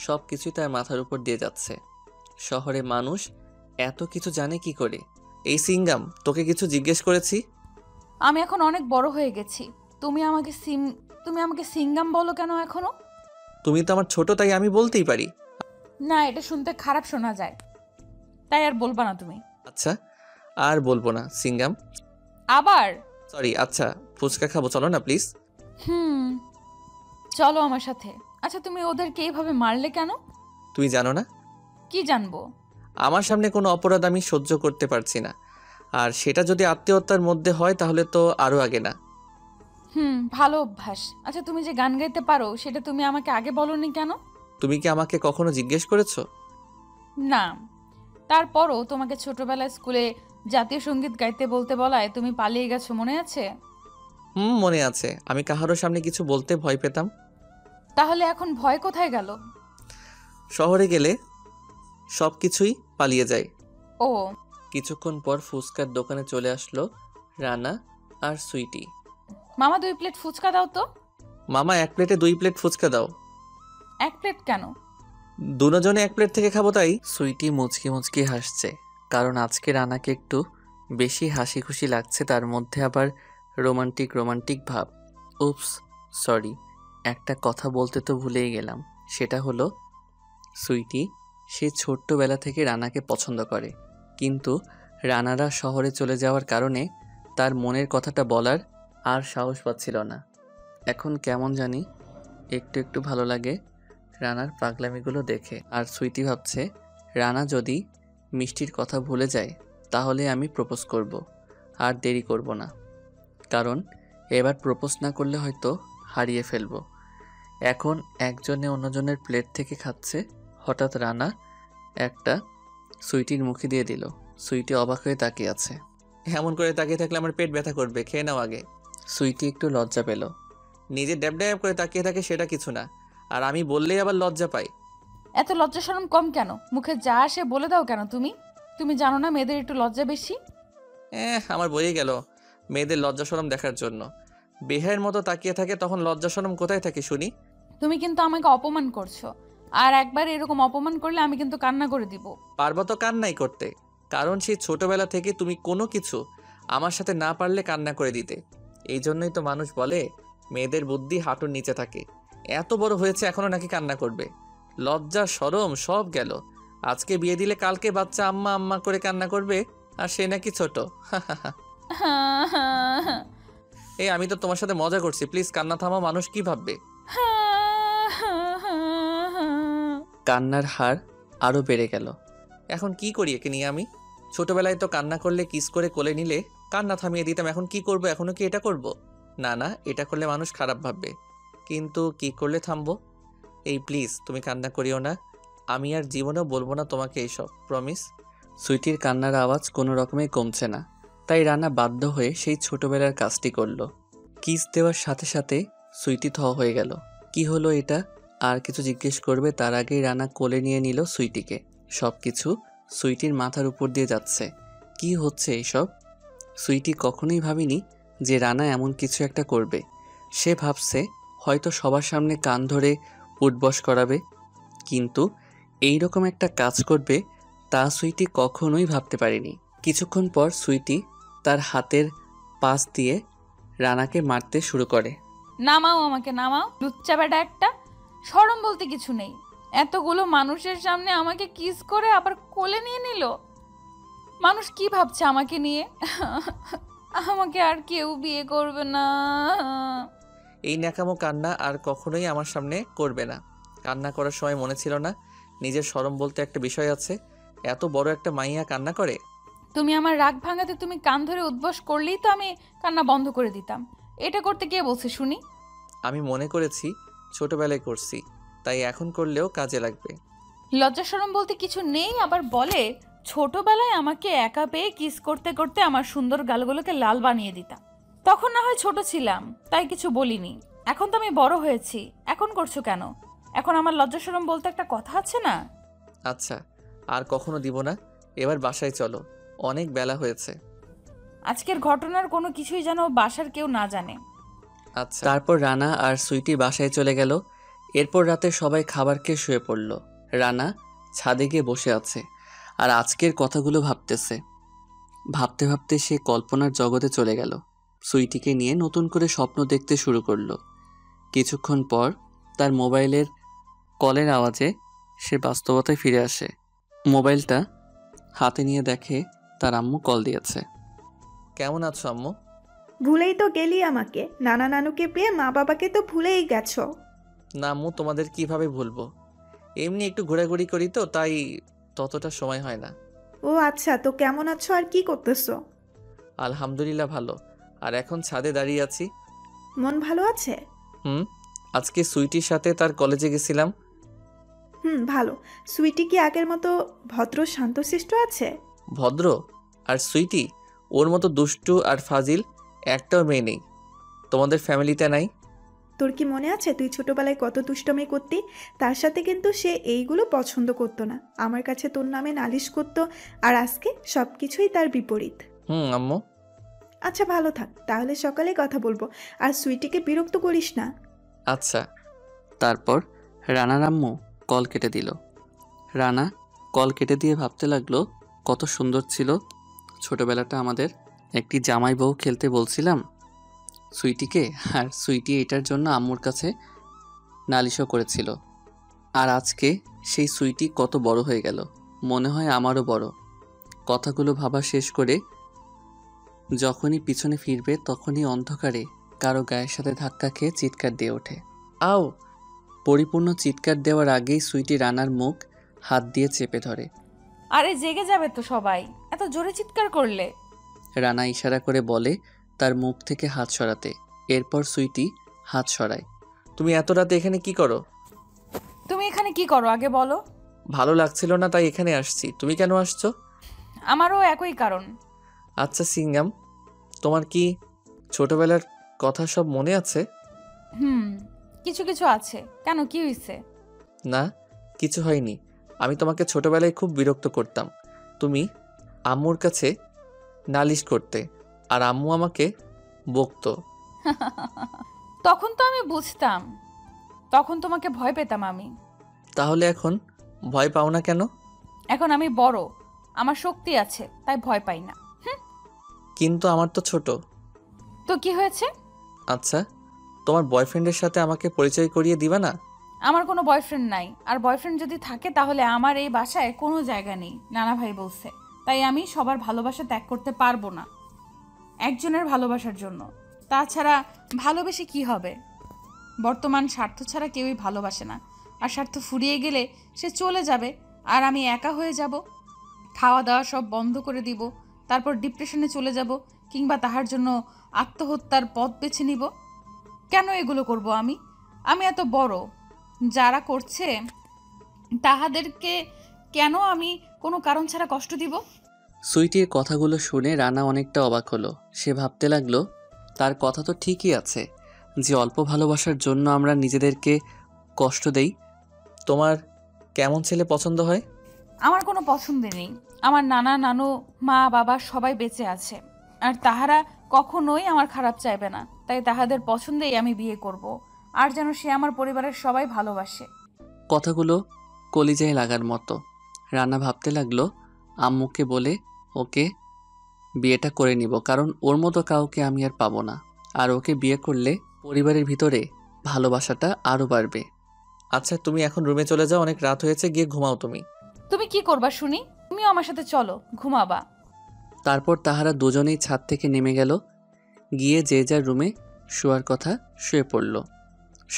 Speaker 2: সব কিছুই তার মাথার উপর দিয়ে যাচ্ছে। শহরে মানুষ এত কিছু জানে কি করে? এই সিঙ্গাম, তোকে কিছু জিজ্ঞেস করেছি?
Speaker 11: আমি এখন অনেক বড় হয়ে গেছি, তুমি আমাকে সিঙ্গাম বলো কেন এখনো?
Speaker 2: তুমি তো আমার ছোট, তাই আমি বলতেই পারি।
Speaker 11: না, এটা শুনতে খারাপ শোনা যায়, তাই আর বলবা না তুমি।
Speaker 2: আচ্ছা, আর বলবো না সিঙ্গাম।
Speaker 11: আবার
Speaker 2: সরি। আচ্ছা, ফুচকা খাবো, চলো না প্লিজ।
Speaker 11: চলো আমার সাথে। আচ্ছা, তুমি ওদেরকে এইভাবে মারলে কেন?
Speaker 2: তুই জানো না?
Speaker 11: কি জানবো?
Speaker 2: আমার সামনে কোনো অপরাধ আমি সহ্য করতে পারছি না, আর সেটা যদি আত্মীয়তার মধ্যে হয় তাহলে তো আরো আগে না।
Speaker 11: ভালো অভ্যাস। আচ্ছা, তুমি যে গান গাইতে পারো সেটা তুমি আমাকে আগে বলনি কেন?
Speaker 2: তুমি কি আমাকে কখনো জিজ্ঞেস করেছো?
Speaker 11: না, তারপরও তোমাকে ছোটবেলায় স্কুলে জাতীয় সঙ্গীত গাইতে বলতে বলায় তুমি পালিয়ে গেছো, মনে আছে?
Speaker 2: মনে আছে। আমি কাহারও সামনে কিছু বলতে ভয় পেতাম।
Speaker 11: তাহলে এখন ভয় কোথায় গেল?
Speaker 2: শহরে গেলে সব কিছুই পালিয়ে যায়।
Speaker 11: ও।
Speaker 2: কিছুক্ষণ পর ফুচকার দোকানে চলে আসলো রানা আর সুইটি।
Speaker 11: মামা 2 প্লেট ফুচকা দাও তো।
Speaker 2: মামা 1 প্লেটে 2 প্লেট ফুচকা দাও।
Speaker 11: 1 প্লেট কেন?
Speaker 2: দুজনে 1 প্লেট থেকে খাবো তাই। সুইটি মুচকি মুচকি হাসছে, কারণ আজকে রানাকে একটু বেশি হাসি খুশি লাগছে, তার মধ্যে আবার রোমান্টিক ভাব। উপস, সরি। একটা কথা বলতে তো ভুলেই গেলাম, সেটা হলো সুইটি সে ছোট্টবেলা থেকে রানাকে পছন্দ করে, কিন্তু রানারা শহরে চলে যাওয়ার কারণে তার মনের কথাটা বলার আর সাহস পাচ্ছিল না। এখন কেমন জানি একটু একটু ভালো লাগে রানার পাগলামিগুলো দেখে। আর সুইটি ভাবছে রানা যদি মিষ্টির কথা ভুলে যায় তাহলে আমি প্রপোজ করব, আর দেরি করব না, কারণ এবার প্রপোজ না করলে হয়তো হারিয়ে ফেলব। এখন একজনে অন্যজনের প্লেট থেকে খাচ্ছে, হঠাৎ রানা একটা সুইটির মুখে দিয়ে দিল। সুইটি অবাক হয়ে তাকিয়ে আছে। এমন করে তাকিয়ে থাকলে আমার পেট ব্যথা করবে, খেয়ে নাও আগে। সুইটি একটু লজ্জা পেল। নিজে ড্যাব ড্যাব করে তাকিয়ে থাকে সেটা কিছু না, আর আমি বললেই আবার লজ্জা পাই।
Speaker 11: এত লজ্জা শরম কম কেন? মুখে যা আসে বলে দাও কেন? তুমি জানো না মেয়েদের একটু লজ্জা বেশি?
Speaker 2: আমার বইয়ে গেল মেয়েদের লজ্জা শরম দেখার জন্য। বেহায়ের মতো তাকিয়ে থাকে, তখন লজ্জা শরম কোথায় থাকে শুনি?
Speaker 11: তুমি কিন্তু আমাকে অপমান করছো, আর একবার এরকম অপমান করলে আমি কিন্তু কান্না করে দিব।
Speaker 2: পারবো তো কান্নাই করতে, কারণ সেই ছোটবেলা থেকে তুমি কোনো কিছু আমার সাথে না পারলে কান্না করে দিতে। এই জন্যই তো মানুষ বলে মেয়েদের বুদ্ধি হাঁটুর নিচে থাকে। এত বড় হয়েছে এখনো নাকি কান্না করবে? লজ্জা শরম সব গেল। আজকে বিয়ে দিলে কালকে বাচ্চা আম্মা আম্মা করে কান্না করবে, আর সে নাকি ছোট। এই আমি তো তোমার সাথে মজা করছি, প্লিজ কান্না থামাও, মানুষ কি ভাববে? কান্নার হার আরো বেড়ে গেল। এখন কি করি একে নিয়ে আমি? ছোটবেলায় তো কান্না করলে কিস করে কোলে নিলে কান্না থামিয়ে দিতাম, এখন কি করব? এখনো কি এটা করব? না না, এটা করলে মানুষ খারাপ ভাববে, কিন্তু কি করলে থামবো? এই প্লিজ তুমি কান্না করিও না, আমি আর জীবনেও বলবো না তোমাকে এইসব, প্রমিস। সুইটির কান্নার আওয়াজ কোনো রকমে কমছে না, তাই রানা বাধ্য হয়ে সেই ছোটবেলার কাজটি করলো। কিস দেওয়ার সাথে সাথে সুইটি থ হয়ে গেল। কি হলো এটা? আর কিছু জিজ্ঞেস করবে তার আগেই রানা কোলে নিয়ে নিল সুইটিকে। সব কিছু সুইটির মাথার উপর দিয়ে যাচ্ছে। কি হচ্ছে এইসব? সুইটি কখনোই ভাবেনি যে রানা এমন কিছু একটা করবে। সে ভাবছে হয়তো সবার সামনে কান ধরে উঠবস করাবে, কিন্তু এই রকম একটা কাজ করবে তা সুইটি কখনোই ভাবতে পারেনি। কিছুক্ষণ পর সুইটি তার হাতের পাশ দিয়ে রানাকে মারতে শুরু করে।
Speaker 11: নামাও আমাকে, নামাও, লুচ্চা বেটা একটা। শরম বলতে কিছু নেই। এতগুলো মানুষের সামনে আমাকে কিস করে আবার কোলে নিয়ে নিল। মানুষ কি ভাবছে আমাকে নিয়ে? আমাকে আর কেউ বিয়ে করবে না।
Speaker 2: এই ন্যাকামো কান্না আর কখনোই আমার সামনে করবে না। কান্না করার সময় মনে ছিল না নিজের শরম বলতে একটা বিষয় আছে? এত বড় একটা মাইয়া কান্না করে?
Speaker 11: তুমি আমার রাগ ভাঙাতে তুমি কান ধরে উদ্বস করলেই তো আমি কান্না বন্ধ করে দিতাম। এটা করতে কে বলছে শুনি?
Speaker 2: আমি মনে করেছি ছোটবেলায় করছি, তাই এখন করলেও কাজে লাগবে।
Speaker 11: লজ্জা শরম বলতে কিছু নেই, আবার বলে ছোটবেলায় আমাকে একা পেয়ে কিস করতে করতে আমার সুন্দর গালগুলোকে লাল বানিয়ে দিতাম। তখন না হয় ছোট ছিলাম তাই কিছু বলিনি, এখন তো আমি বড় হয়েছি, এখন করছো কেন? এখন আমার লজ্জা শরম বলতে একটা কথা আছে না?
Speaker 2: আচ্ছা, আর কখনো দিব না। এবার বাসায় চলো, অনেক বেলা হয়েছে।
Speaker 11: আজকের ঘটনার কোনো কিছুই যেন বাসার কেউ না জানে।
Speaker 2: আচ্ছা। তারপর রানা আর সুইটি বাসায় চলে গেল। এরপর রাতে সবাই খাবার খেয়ে শুয়ে পড়ল। রানা ছাদে গিয়ে বসে আছে আর আজকের কথাগুলো ভাবতেছে। ভাবতে ভাবতে সে কল্পনার জগতে চলে গেল। সুইটিকে নিয়ে নতুন করে স্বপ্ন দেখতে শুরু করলো। কিছুক্ষণ পর তার মোবাইলের কলের আওয়াজে সে বাস্তবতায় ফিরে আসে। মোবাইলটা হাতে নিয়ে দেখে তার আম্মু কল দিয়েছে। কেমন আছো আম্মু?
Speaker 7: ভুলেই তো গেলি আমাকে, নানা নানুকে পেয়ে মা বাবাকে তো ভুলেই গেছো।
Speaker 2: না আম্মু, তোমাদের কিভাবে ভুলবো? এমনি একটু ঘোরাঘুরি করি তো, তাই ততটা সময় হয় না।
Speaker 7: ও আচ্ছা, তো কেমন আছো আর কি করতেছো?
Speaker 2: আলহামদুলিল্লাহ ভালো, আর এখন ছাদে দাঁড়িয়ে আছি।
Speaker 7: মন ভালো আছে?
Speaker 2: আজকে সুইটির সাথে তার কলেজে গেছিলাম।
Speaker 7: ভালো। সুইটি কি আগের মতো ভদ্র শান্তশিষ্ট আছে?
Speaker 2: ভদ্র? আর সুইটি ওর মতো দুষ্টু আর ফাজিল একটাও মেয়ে নেই। তোমাদের ফ্যামিলিতে নাই?
Speaker 7: তোর কি মনে আছে তুই ছোটবেলায় কত দুষ্টমি করতি? তার সাথে কিন্তু সে এইগুলো পছন্দ করতো না। আমার কাছে তোর নামে নালিশ করতো, আর আজকে সব কিছুই তার বিপরীত।
Speaker 2: আম্মু।
Speaker 7: আচ্ছা ভালো থাক, তাহলে সকালে কথা বলবো। আর সুইটিকে বিরক্ত করিস না।
Speaker 2: আচ্ছা। তারপর রানার আম্মু কল কেটে দিল। রানা কল কেটে দিয়ে ভাবতে লাগলো কত সুন্দর ছিল ছোটবেলাটা আমাদের। একটি জামাই বউ খেলতে বলছিলাম সুইটিকে, আর সুইটি এটার জন্য আম্মুর কাছে নালিশও করেছিল। আর আজকে সেই সুইটি কত বড় হয়ে গেল, মনে হয় আমারও বড়। কথাগুলো ভাবা শেষ করে যখনই পিছনে ফিরবে তখনই অন্ধকারে কারো গায়ের সাথে ধাক্কা খেয়ে চিৎকার দিয়ে ওঠে। আও! পরিপূর্ণ চিৎকার দেওয়ার আগেই সুইটি রানার মুখ হাত দিয়ে চেপে ধরে।
Speaker 11: আরে জেগে যাবে তো সবাই, এত জোরে চিৎকার করলে।
Speaker 2: রানা ইশারা করে বলে তার মুখ থেকে হাত সরাতে। এরপর সুইটি হাত সরায়। তুমি এত রাতে এখানে কি করো?
Speaker 11: তুমি এখানে কি করো আগে বলো।
Speaker 2: ভালো লাগছিল না তাই এখানে আসছি। তুমি কেন আসছো?
Speaker 11: আমারও একই কারণ।
Speaker 2: আচ্ছা সিঙ্গাম, তোমার কি ছোটবেলার কথা সব মনে আছে?
Speaker 11: কিছু কিছু আছে। কেন, কি হয়েছে?
Speaker 2: না, কিছু হয়নি। আমি তোমাকে ছোটবেলায় খুব বিরক্ত করতাম। তুমি আম্মুর কাছে নালিশ করতে আর আম্মু আমাকে বকতো।
Speaker 11: তখন তো আমি বুঝতাম, তখন তোমাকে ভয় পেতাম আমি।
Speaker 2: তাহলে এখন ভয় পাও না কেন?
Speaker 11: এখন আমি বড়, আমার শক্তি আছে, তাই ভয় পাই না।
Speaker 2: কিন্তু আমার তো ছোট।
Speaker 11: তো কি হয়েছে?
Speaker 2: আচ্ছা, তোমার বয়ফ্রেন্ডের সাথে আমাকে পরিচয় করিয়ে দিবা না?
Speaker 11: আমার কোনো বয়ফ্রেন্ড নাই, আর বয়ফ্রেন্ড যদি থাকে তাহলে আমার এই বাসায় কোনো জায়গা নেই, নানা ভাই বলছে। তাই আমি সবার ভালোবাসা ত্যাগ করতে পারবো না একজনের ভালোবাসার জন্য। তাছাড়া ভালোবেসে কি হবে? বর্তমান স্বার্থ ছাড়া কেউই ভালোবাসে না, আর স্বার্থ ফুরিয়ে গেলে সে চলে যাবে আর আমি একা হয়ে যাব। খাওয়া দাওয়া সব বন্ধ করে দিব, তারপর ডিপ্রেশনে চলে যাব, কিংবা তাহার জন্য আত্মহত্যার পথ বেছে নিব। কেন এগুলো করব আমি? আমি এত বড়, যারা করছে তাহাদেরকে কেন আমি কোনো কারণ ছাড়া কষ্ট দিব?
Speaker 2: সুইটির কথাগুলো শুনে রানা অনেকটা অবাক হলো। সে ভাবতে লাগলো তার কথা তো ঠিকই আছে, যে অল্প ভালোবাসার জন্য আমরা নিজেদেরকে কষ্ট দেই। তোমার কেমন ছেলে পছন্দ হয়?
Speaker 11: আমার কোনো পছন্দ নেই। আমার নানা নানু মা বাবা সবাই বেঁচে আছে, আর তাহারা কখনোই আমার খারাপ চাইবে না। তাই তাহাদের পছন্দেই আমি বিয়ে করব, আর যেন সে আমার পরিবারের সবাই ভালোবাসে।
Speaker 2: কথাগুলো কলিজায় লাগার মতো। রানা ভাবতে লাগলো আম্মুকে বলে ওকে বিয়েটা করে নিব, কারণ ওর মতো কাউকে আমি আর পাবো না। আর ওকে বিয়ে করলে পরিবারের ভিতরে ভালোবাসাটা আরও বাড়বে। আচ্ছা তুমি এখন রুমে চলে যাও, অনেক রাত হয়েছে, গিয়ে ঘুমাও।
Speaker 11: তুমি কি করবা শুনি? তুমিও আমার সাথে চলো, ঘুমাবা।
Speaker 2: তারপর তাহারা দুজনেই ছাদ থেকে নেমে গেল, গিয়ে যে যার রুমে শোয়ার কথা শুয়ে পড়ল।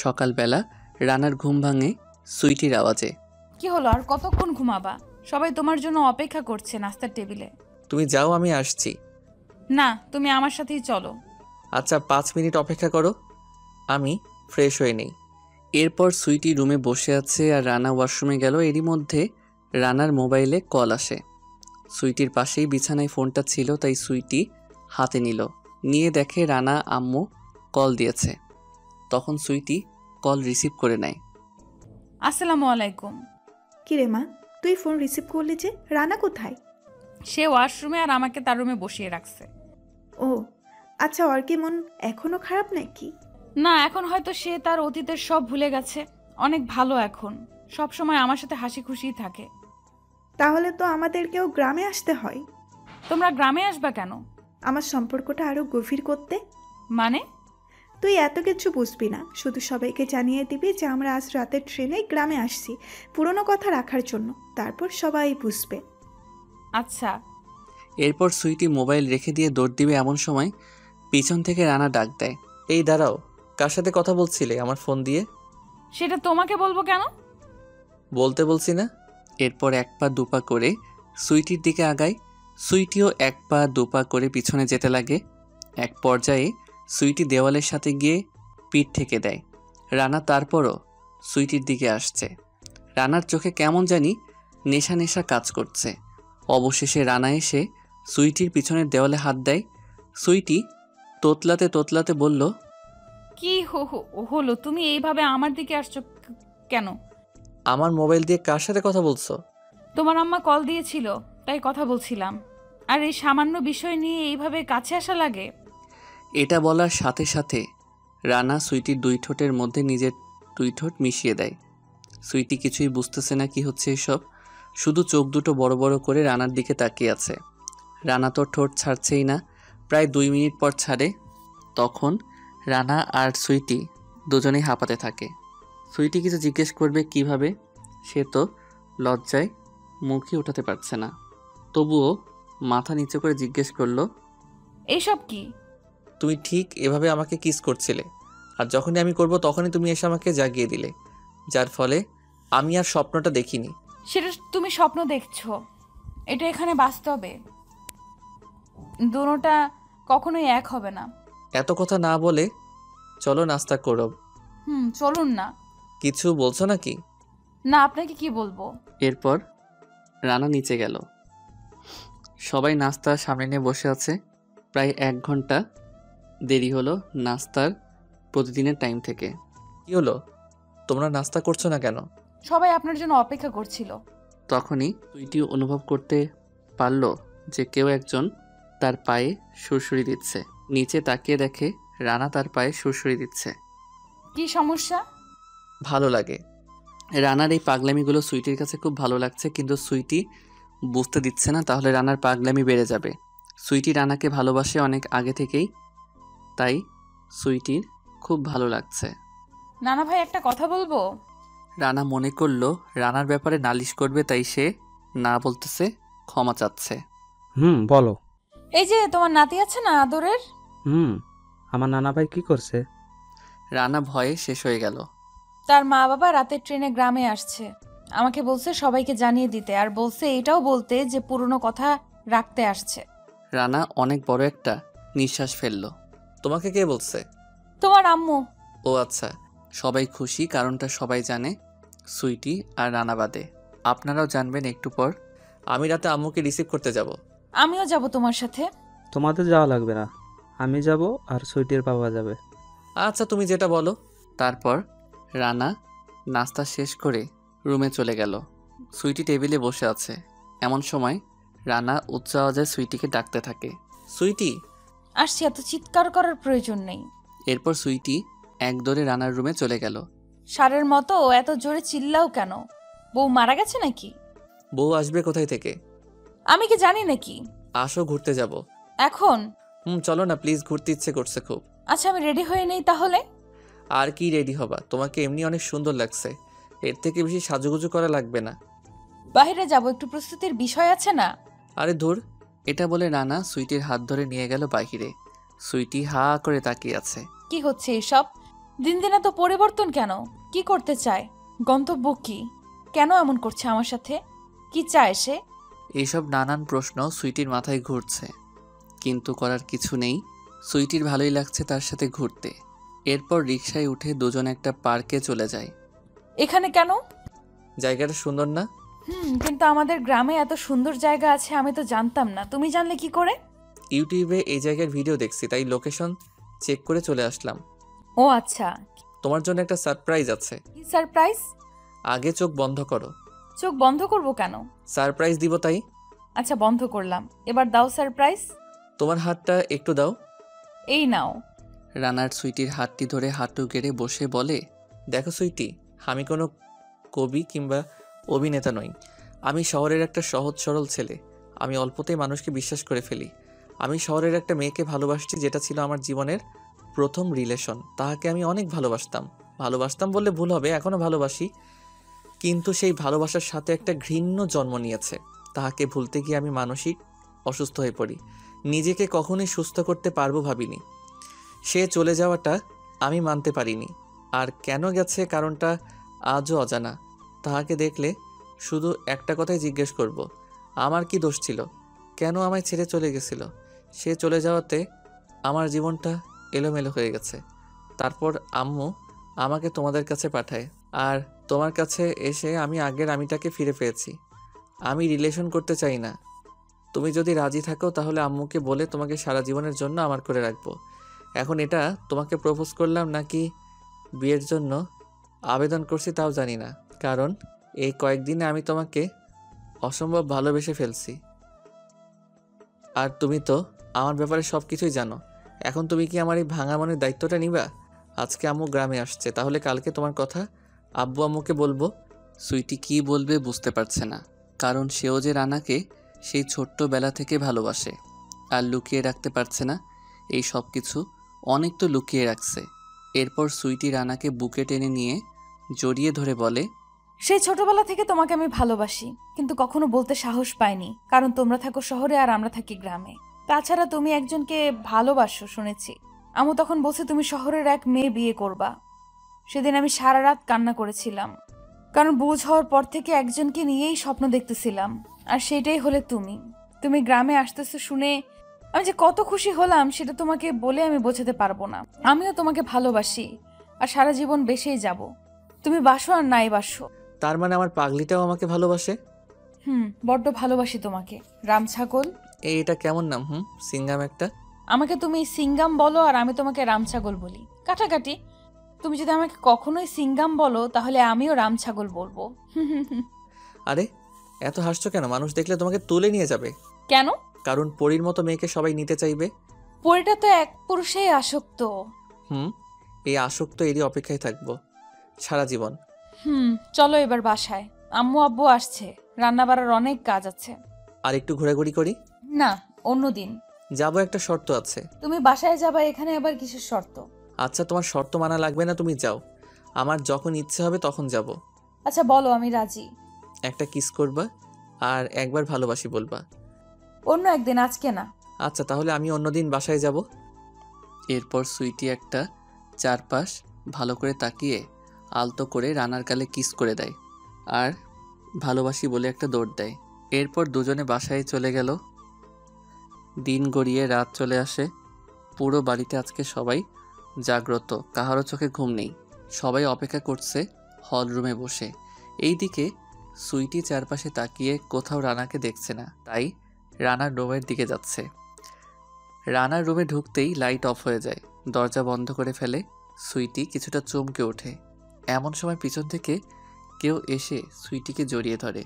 Speaker 2: সকালবেলা রানার ঘুম ভাঙে সুইটির আওয়াজে।
Speaker 11: কি হলো, আর কতক্ষণ ঘুমাবা? সবাই তোমার জন্য অপেক্ষা করছে নাস্তার টেবিলে।
Speaker 2: তুমি যাও, আমি আসছি।
Speaker 11: না, তুমি আমার সাথেই চলো।
Speaker 2: আচ্ছা 5 মিনিট অপেক্ষা করো, আমি ফ্রেশ হয়ে নেই। এরপর সুইটি রুমে বসে আছে আর রানা ওয়াশরুমে গেল। এরই মধ্যে রানার মোবাইলে কল আসে। সুইটির পাশেই বিছানায় ফোনটা ছিল, তাই সুইটি হাতে নিয়ে দেখে রানা আম্মু কল দিয়েছে। তখন সুইটি কল রিসিভ করে নেয়।
Speaker 11: আসসালামু আলাইকুম।
Speaker 7: কিরে মা, তুই ফোন রিসিভ করলি যে? রানা কোথায়?
Speaker 11: সে ওয়াশরুমে, আর আমাকে তার রুমে বসিয়ে রাখছে।
Speaker 7: ও আচ্ছা, ওর কি মন এখনো খারাপ নাকি?
Speaker 11: না, এখন হয়তো সে তার অতীতের সব ভুলে গেছে। অনেক ভালো এখন, সব সময় আমার সাথে হাসি খুশিই থাকে।
Speaker 7: তাহলে তো আমাদেরকেও গ্রামে আসতে হয়।
Speaker 11: তোমরা গ্রামে আসবা কেন?
Speaker 7: আমার সম্পর্কটা আরো গভীর করতে।
Speaker 11: মানে?
Speaker 7: তুই এত কিছু বুঝবি না, শুধু সবাইকে জানিয়ে দিবি যে আমরা আজ রাতের ট্রেনে গ্রামে আসছি, পুরনো কথা রাখার জন্য। তারপর সবাই বুঝবে।
Speaker 11: আচ্ছা।
Speaker 2: এরপর সুইটি মোবাইল রেখে দিয়ে দৌড় দিবে, এমন সময় পিছন থেকে রানা ডাক দেয়। এই দাঁড়াও, কার সাথে কথা বলছিলে আমার ফোন দিয়ে?
Speaker 11: সেটা তোমাকে বলবো কেন?
Speaker 2: বলতে বলছি না। এরপর 1 পা 2 পা করে সুইটির দিকে আগায়। সুইটিও 1 পা 2 পা করে পিছনে যেতে লাগে। এক পর্যায়ে সুইটি দেওয়ালের সাথে গিয়ে পিঠ ঠেকে দেয়। রানা তারপরও সুইটির দিকে আসছে। রানার চোখে কেমন জানি নেশা নেশা কাজ করছে। অবশেষে রানা এসে সুইটির পিছনের দেওয়ালে হাত দেয়। সুইটি তোতলাতে তোতলাতে বলল,
Speaker 11: কি হলো? তুমি এইভাবে আমার দিকে আসছো কেন?
Speaker 2: আমার মোবাইল দিয়ে কার সাথে কথা বলছো?
Speaker 11: তোমার আম্মা কল দিয়েছিল, তাই কথা বলছিলাম। আর এই সামান্য বিষয় নিয়ে এইভাবে কাছে আসা লাগে?
Speaker 2: এটা বলার সাথে সাথে রানা সুইটির 2 ঠোঁটের মধ্যে নিজের 2 ঠোঁট মিশিয়ে দেয়। সুইটি কিছুই বুঝতেছে না কি হচ্ছে এসব, শুধু চোখ দুটো বড় বড় করে রানার দিকে তাকিয়ে আছে। রানা তো ঠোঁট ছাড়ছেই না, প্রায় 2 মিনিট পর ছাড়ে। তখন রানা আর সুইটি দুজনেই হাঁপাতে থাকে। সুইটি কিছু জিজ্ঞেস করবে কিভাবে, সে তো লজ্জায় মুখই উঠাতে পারছে না। তবুও মাথা নিচু করে জিজ্ঞেস করলো,
Speaker 11: এইসব কি?
Speaker 2: তুমি ঠিক এভাবে আমাকে কিস করছিলে, আর যখনই আমি করব তখনই তুমি এসে আমাকে জাগিয়ে দিলে, যার ফলে আমি আর স্বপ্নটা দেখিনি।
Speaker 11: সেটা তুমি স্বপ্ন দেখছো, এটা এখানে বাস্তবে। দুটোটা কখনোই এক হবে না।
Speaker 2: এত কথা না বলে চলো নাস্তা করো।
Speaker 11: চলুন না।
Speaker 2: কিছু বলছো নাকি?
Speaker 11: না, আপনাকে কি বলবো।
Speaker 2: এরপর রানা নিচে গেল। সবাই নাস্তা সামনে নিয়ে বসে আছে। প্রায় 1 ঘন্টা দেরি হলো নাস্তার প্রতিদিনের টাইম থেকে। কি হলো, তোমরা নাস্তা করছো না কেন?
Speaker 11: সবাই আপনার জন্য অপেক্ষা করছিল।
Speaker 2: তখনই সুইটি অনুভব করতে পারল যে কেউ একজন তার পায়ে সুরসুরি দিচ্ছে। নিচে তাকিয়ে দেখে রানা তার পায়ে সুরসুরি দিচ্ছে।
Speaker 11: কি সমস্যা?
Speaker 2: ভালো লাগে। রানার এই পাগলামিগুলো সুইটির কাছে খুব ভালো লাগছে, কিন্তু সুইটি বুঝতে দিচ্ছে না, তাহলে রানার পাগলামি বেড়ে যাবে। সুইটি রানাকে ভালোবাসে অনেক আগে থেকেই, তাই সুইটির খুব ভালো লাগছে।
Speaker 11: নানা ভাই, একটা কথা বলবো।
Speaker 2: রানা মনে করলো রানার ব্যাপারে নালিশ করবে, তাই সে না বলতেছে, ক্ষমা চাচ্ছে।
Speaker 13: বলো।
Speaker 11: এই যে তোমার নাতি আছে না আদরের,
Speaker 13: আমার নানা ভাই কি করছে?
Speaker 2: রানা ভয়ে শেষ হয়ে গেল।
Speaker 11: তার মা বাবা রাতের ট্রেনে গ্রামে আসছে। আমাকে বলছে সবাইকে জানিয়ে দিতে, আর বলছে এটাও বলতে যে পুরনো কথা রাখতে আসছে।
Speaker 2: রানা অনেক বড় একটা নিঃশ্বাস ফেলল। তোমাকে কে বলছে?
Speaker 11: তোমার আম্মু।
Speaker 2: ও আচ্ছা। সবাই খুশি, কারণটা সবাই জানে, সুইটি আর রানা বাদে। আপনারাও জানবেন একটু পর। আমি রাতে আম্মুকে রিসিভ করতে যাব।
Speaker 11: আমিও যাব তোমার সাথে।
Speaker 13: তোমাদের যাওয়া লাগবে না, আমি যাব আর সুইটির বাবা যাবে।
Speaker 2: আচ্ছা, তুমি যেটা বলো। তারপর রানা নাস্তা শেষ করে রুমে চলে গেল। সুইটি টেবিলে বসে আছে। এমন সময় রানা উচ্চ আওয়াজে সুইটিকে ডাকতে থাকে, সুইটি।
Speaker 11: আসছি, এত চিৎকার করার প্রয়োজন নেই।
Speaker 2: এরপর সুইটি এক দৌড়ে রানার রুমে চলে গেল।
Speaker 11: সারের মতো এত জোরে চিল্লাও কেন? বউ মারা গেছে নাকি?
Speaker 2: বউ আসবে কোথায় থেকে?
Speaker 11: আমি কি জানি নাকি?
Speaker 2: আসো, ঘুরতে যাব।
Speaker 11: এখন?
Speaker 2: চলো না প্লিজ, ঘুরতে ইচ্ছে করছে খুব।
Speaker 11: আচ্ছা, আমি রেডি হয়ে নেই তাহলে।
Speaker 2: আর কি রেডি হবা? তোমাকে এমনি অনেক সুন্দর লাগছে, এর থেকে বেশি সাজুগুজু করা লাগবে না।
Speaker 11: বাইরে যাব, একটু প্রস্তুতির বিষয় আছে না?
Speaker 2: আরে ধুর। এটা বলে রানা সুইটির হাত ধরে নিয়ে গেল বাহিরে। সুইটি হা করে তাকিয়ে আছে।
Speaker 11: কি হচ্ছে এসব? দিন দিন এত পরিবর্তন কেন? কি করতে চায়? গন্তব্য কি? কেন এমন করছে আমার সাথে? কি চায় সে?
Speaker 2: এইসব নানান প্রশ্ন সুইটির মাথায় ঘুরছে, কিন্তু করার কিছু নেই। সুইটির ভালোই লাগছে তার সাথে ঘুরতে। এরপর রিকশায় উঠে দুজন একটা পার্কে চলে যায়।
Speaker 11: এখানে কেন?
Speaker 2: জায়গাটা সুন্দর না?
Speaker 11: কিন্তু আমাদের গ্রামে এত সুন্দর জায়গা আছে আমি তো জানতাম না। তুমি জানলে কি করে?
Speaker 2: ইউটিউবে এই জায়গার ভিডিও দেখছি, তাই লোকেশন চেক করে চলে আসলাম।
Speaker 11: ও আচ্ছা।
Speaker 2: তোমার জন্য একটা সারপ্রাইজ আছে।
Speaker 11: কি সারপ্রাইজ?
Speaker 2: আগে চোখ বন্ধ করো।
Speaker 11: চোখ বন্ধ করব কেন?
Speaker 2: সারপ্রাইজ দিব তাই।
Speaker 11: আচ্ছা, বন্ধ করলাম। এবার দাও সারপ্রাইজ।
Speaker 2: তোমার হাতটা একটু দাও।
Speaker 11: এই নাও।
Speaker 2: রানার সুইটির হাতটি ধরে হাঁটু গেড়ে বসে বলে, দেখো সুইটি, আমি কোনো কবি কিংবা অভিনেতা নই। আমি শহরের একটা সহজ সরল ছেলে। আমি অল্পতেই মানুষকে বিশ্বাস করে ফেলি। আমি শহরের একটা মেয়েকে ভালোবাসছি, যেটা ছিল আমার জীবনের প্রথম রিলেশন। তাহাকে আমি অনেক ভালোবাসতাম বললে ভুল হবে, এখনও ভালোবাসি, কিন্তু সেই ভালোবাসার সাথে একটা ঘৃণ্য জন্ম নিয়েছে। তাহাকে ভুলতে গিয়ে আমি মানসিক অসুস্থ হয়ে পড়ি। নিজেকে কখনোই সুস্থ করতে পারবো ভাবিনি। সে চলে যাওয়াটা আমি মানতে পারিনি। আর কেন গেছে কারণটা আজও অজানা। তাহাকে দেখলে শুধু একটা কথাই জিজ্ঞেস করব, আমার কি দোষ ছিল? কেন আমায় ছেড়ে চলে গেছিল? সে চলে যাওয়াতে আমার জীবনটা এলোমেলো হয়ে গেছে। তারপর আম্মু আমাকে তোমাদের কাছে পাঠায়, আর তোমার কাছে এসে আমি আগের আমিটাকে ফিরে পেয়েছি। আমি রিলেশন করতে চাই না। তুমি যদি রাজি থাকো তাহলে আম্মুকে বলে তোমাকে সারা জীবনের জন্য আমার করে রাখবো। এখন এটা তোমাকে প্রপোজ করলাম নাকি বিয়ের জন্য আবেদন করছি তাও জানি না, কারণ এই কয়েকদিনে আমি তোমাকে অসম্ভব ভালোবেসে ফেলছি। আর তুমি তো আমার ব্যাপারে সব কিছুই জানো। এখন তুমি কি আমার এই ভাঙা মনের দায়িত্বটা নিবা? আজকে আম্মু গ্রামে আসছে, তাহলে কালকে তোমার কথা আব্বু আম্মুকে বলবো। সুইটি কি বলবে বুঝতে পারছে না, কারণ সেও যে রানাকে সেই ছোট্টবেলা থেকে ভালোবাসে, আর লুকিয়ে রাখতে পারছে না। এই সব কিছু অনেক তো লুকিয়ে রাখছে। এরপর সুইটি রানাকে বুকে টেনে নিয়ে জড়িয়ে ধরে বলে,
Speaker 11: সেই ছোটবেলা থেকে তোমাকে আমি ভালোবাসি, কিন্তু কখনো বলতে সাহস পাইনি, কারণ তোমরা থাকো শহরে আর আমরা থাকি গ্রামে। তাছাড়া তুমি একজনকে ভালোবাসো শুনেছি। আমু তখন বলছে তুমি শহরের এক মেয়ে বিয়ে করবা। সেদিন আমি সারা রাত কান্না করেছিলাম, কারণ বুঝ হওয়ার পর থেকে একজনকে নিয়েই স্বপ্ন দেখতেছিলাম, আর সেটাই হলে তুমি। তুমি গ্রামে আসতেছো শুনে আমি যে কত খুশি হলাম সেটা তোমাকে বলে আমি বোঝাতে পারবো না। আমিও তোমাকে ভালোবাসি আর সারা জীবন বেসেই যাব। তুমি বাসো আর নাই বাসো।
Speaker 2: তার মানে আমার পাগলিটাও আমাকে ভালোবাসে?
Speaker 11: বড্ড ভালোবাসি তোমাকে। রাম ছাগল।
Speaker 2: এটা কেমন নাম? সিঙ্গাম একটা।
Speaker 11: আমাকে তুমি সিঙ্গাম বলো আর আমি তোমাকে রাম ছাগল বলি, কাটাকাটি। তুমি যদি আমাকে কখনোই সিঙ্গাম বলো তাহলে আমিও রাম ছাগল বলবো।
Speaker 2: আরে এত হাসছো কেন? মানুষ দেখলে তোমাকে তুলে নিয়ে যাবে।
Speaker 11: কেন?
Speaker 2: কারণ পরীর মতো মেয়েকে সবাই নিতে চাইবে।
Speaker 11: পরীটা তো এক পুরুষেই আসক্ত।
Speaker 2: এই আসক্ত এরই অপেক্ষায় থাকবো সারা জীবন।
Speaker 11: চলো এবার বাসায়, আম্মু আব্বু আসছে, রান্না বাড়ার অনেক কাজ আছে।
Speaker 2: আর একটু ঘোরাঘুরি করি?
Speaker 11: না, অন্যদিন
Speaker 2: যাবো, একটা শর্ত আছে।
Speaker 11: তুমি বাসায় যাবা, এখানে আবার কিসের শর্ত?
Speaker 2: আচ্ছা তোমার শর্ত মানা লাগবে না, তুমি যাও, আমার যখন ইচ্ছে হবে তখন যাব।
Speaker 11: আচ্ছা বলো, আমি রাজি।
Speaker 2: একটা কিস করবা আর একবার ভালোবাসি বলবা।
Speaker 11: অন্য একদিন, আজকে না।
Speaker 2: আচ্ছা তাহলে আমি অন্যদিন বাসায় যাব। এরপর সুইটি একটা চারপাশ ভালো করে তাকিয়ে আলতো করে রানার গালে কিস করে দেয় আর ভালোবাসি বলে একটা দৌড় দেয়। এরপর দুজনে বাসায় চলে গেল। দিন গড়িয়ে রাত চলে আসে। পুরো বাড়িতে আজকে সবাই জাগ্রত, কাহারও চোখে ঘুম নেই। সবাই অপেক্ষা করছে হল রুমে বসে। এইদিকে সুইটি চারপাশে তাকিয়ে কোথাও রানাকে দেখছে না, তাই রানার রুমের দিকে যাচ্ছে। রানার রুমে ঢুকতেই লাইট অফ হয়ে যায়, দরজা বন্ধ করে ফেলে। সুইটি কিছুটা চমকে ওঠে। এমন সময় পিছন থেকে কেউ এসে সুইটিকে জড়িয়ে ধরে।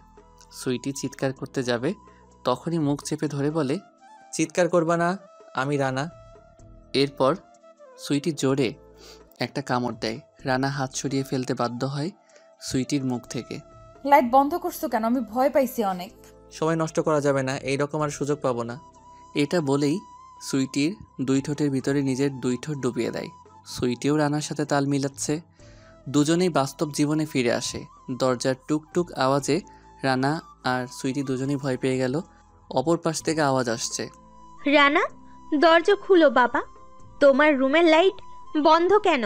Speaker 2: সুইটি চিৎকার করতে যাবে, তখনই মুখ চেপে ধরে বলে, চিৎকার করবা না, আমি রানা। এরপর সুইটি জোরে একটা কামড় দেয়। রানা হাত সরিয়ে ফেলতে বাধ্য হয় সুইটির মুখ থেকে।
Speaker 11: লাইট বন্ধ করছো কেন? আমি ভয় পাইছি অনেক।
Speaker 2: সময় নষ্ট করা যাবে না, এইরকম আর সুযোগ পাবো না। এটা বলেই সুইটির দুই ঠোঁটের ভিতরে নিজের দুই ঠোঁট ডুবিয়ে দেয়। সুইটিও রানার সাথে তাল মিলাচ্ছে। দুজনেই বাস্তব জীবনে ফিরে আসে। দরজার টুকটুক আওয়াজে রানা আর সুইটি দুজনেই ভয় পেয়ে গেল। অপর পাশ থেকে আওয়াজ আসছে,
Speaker 9: রানা, দরজা খুলো বাবা, তোমার রুমের লাইট বন্ধ কেন?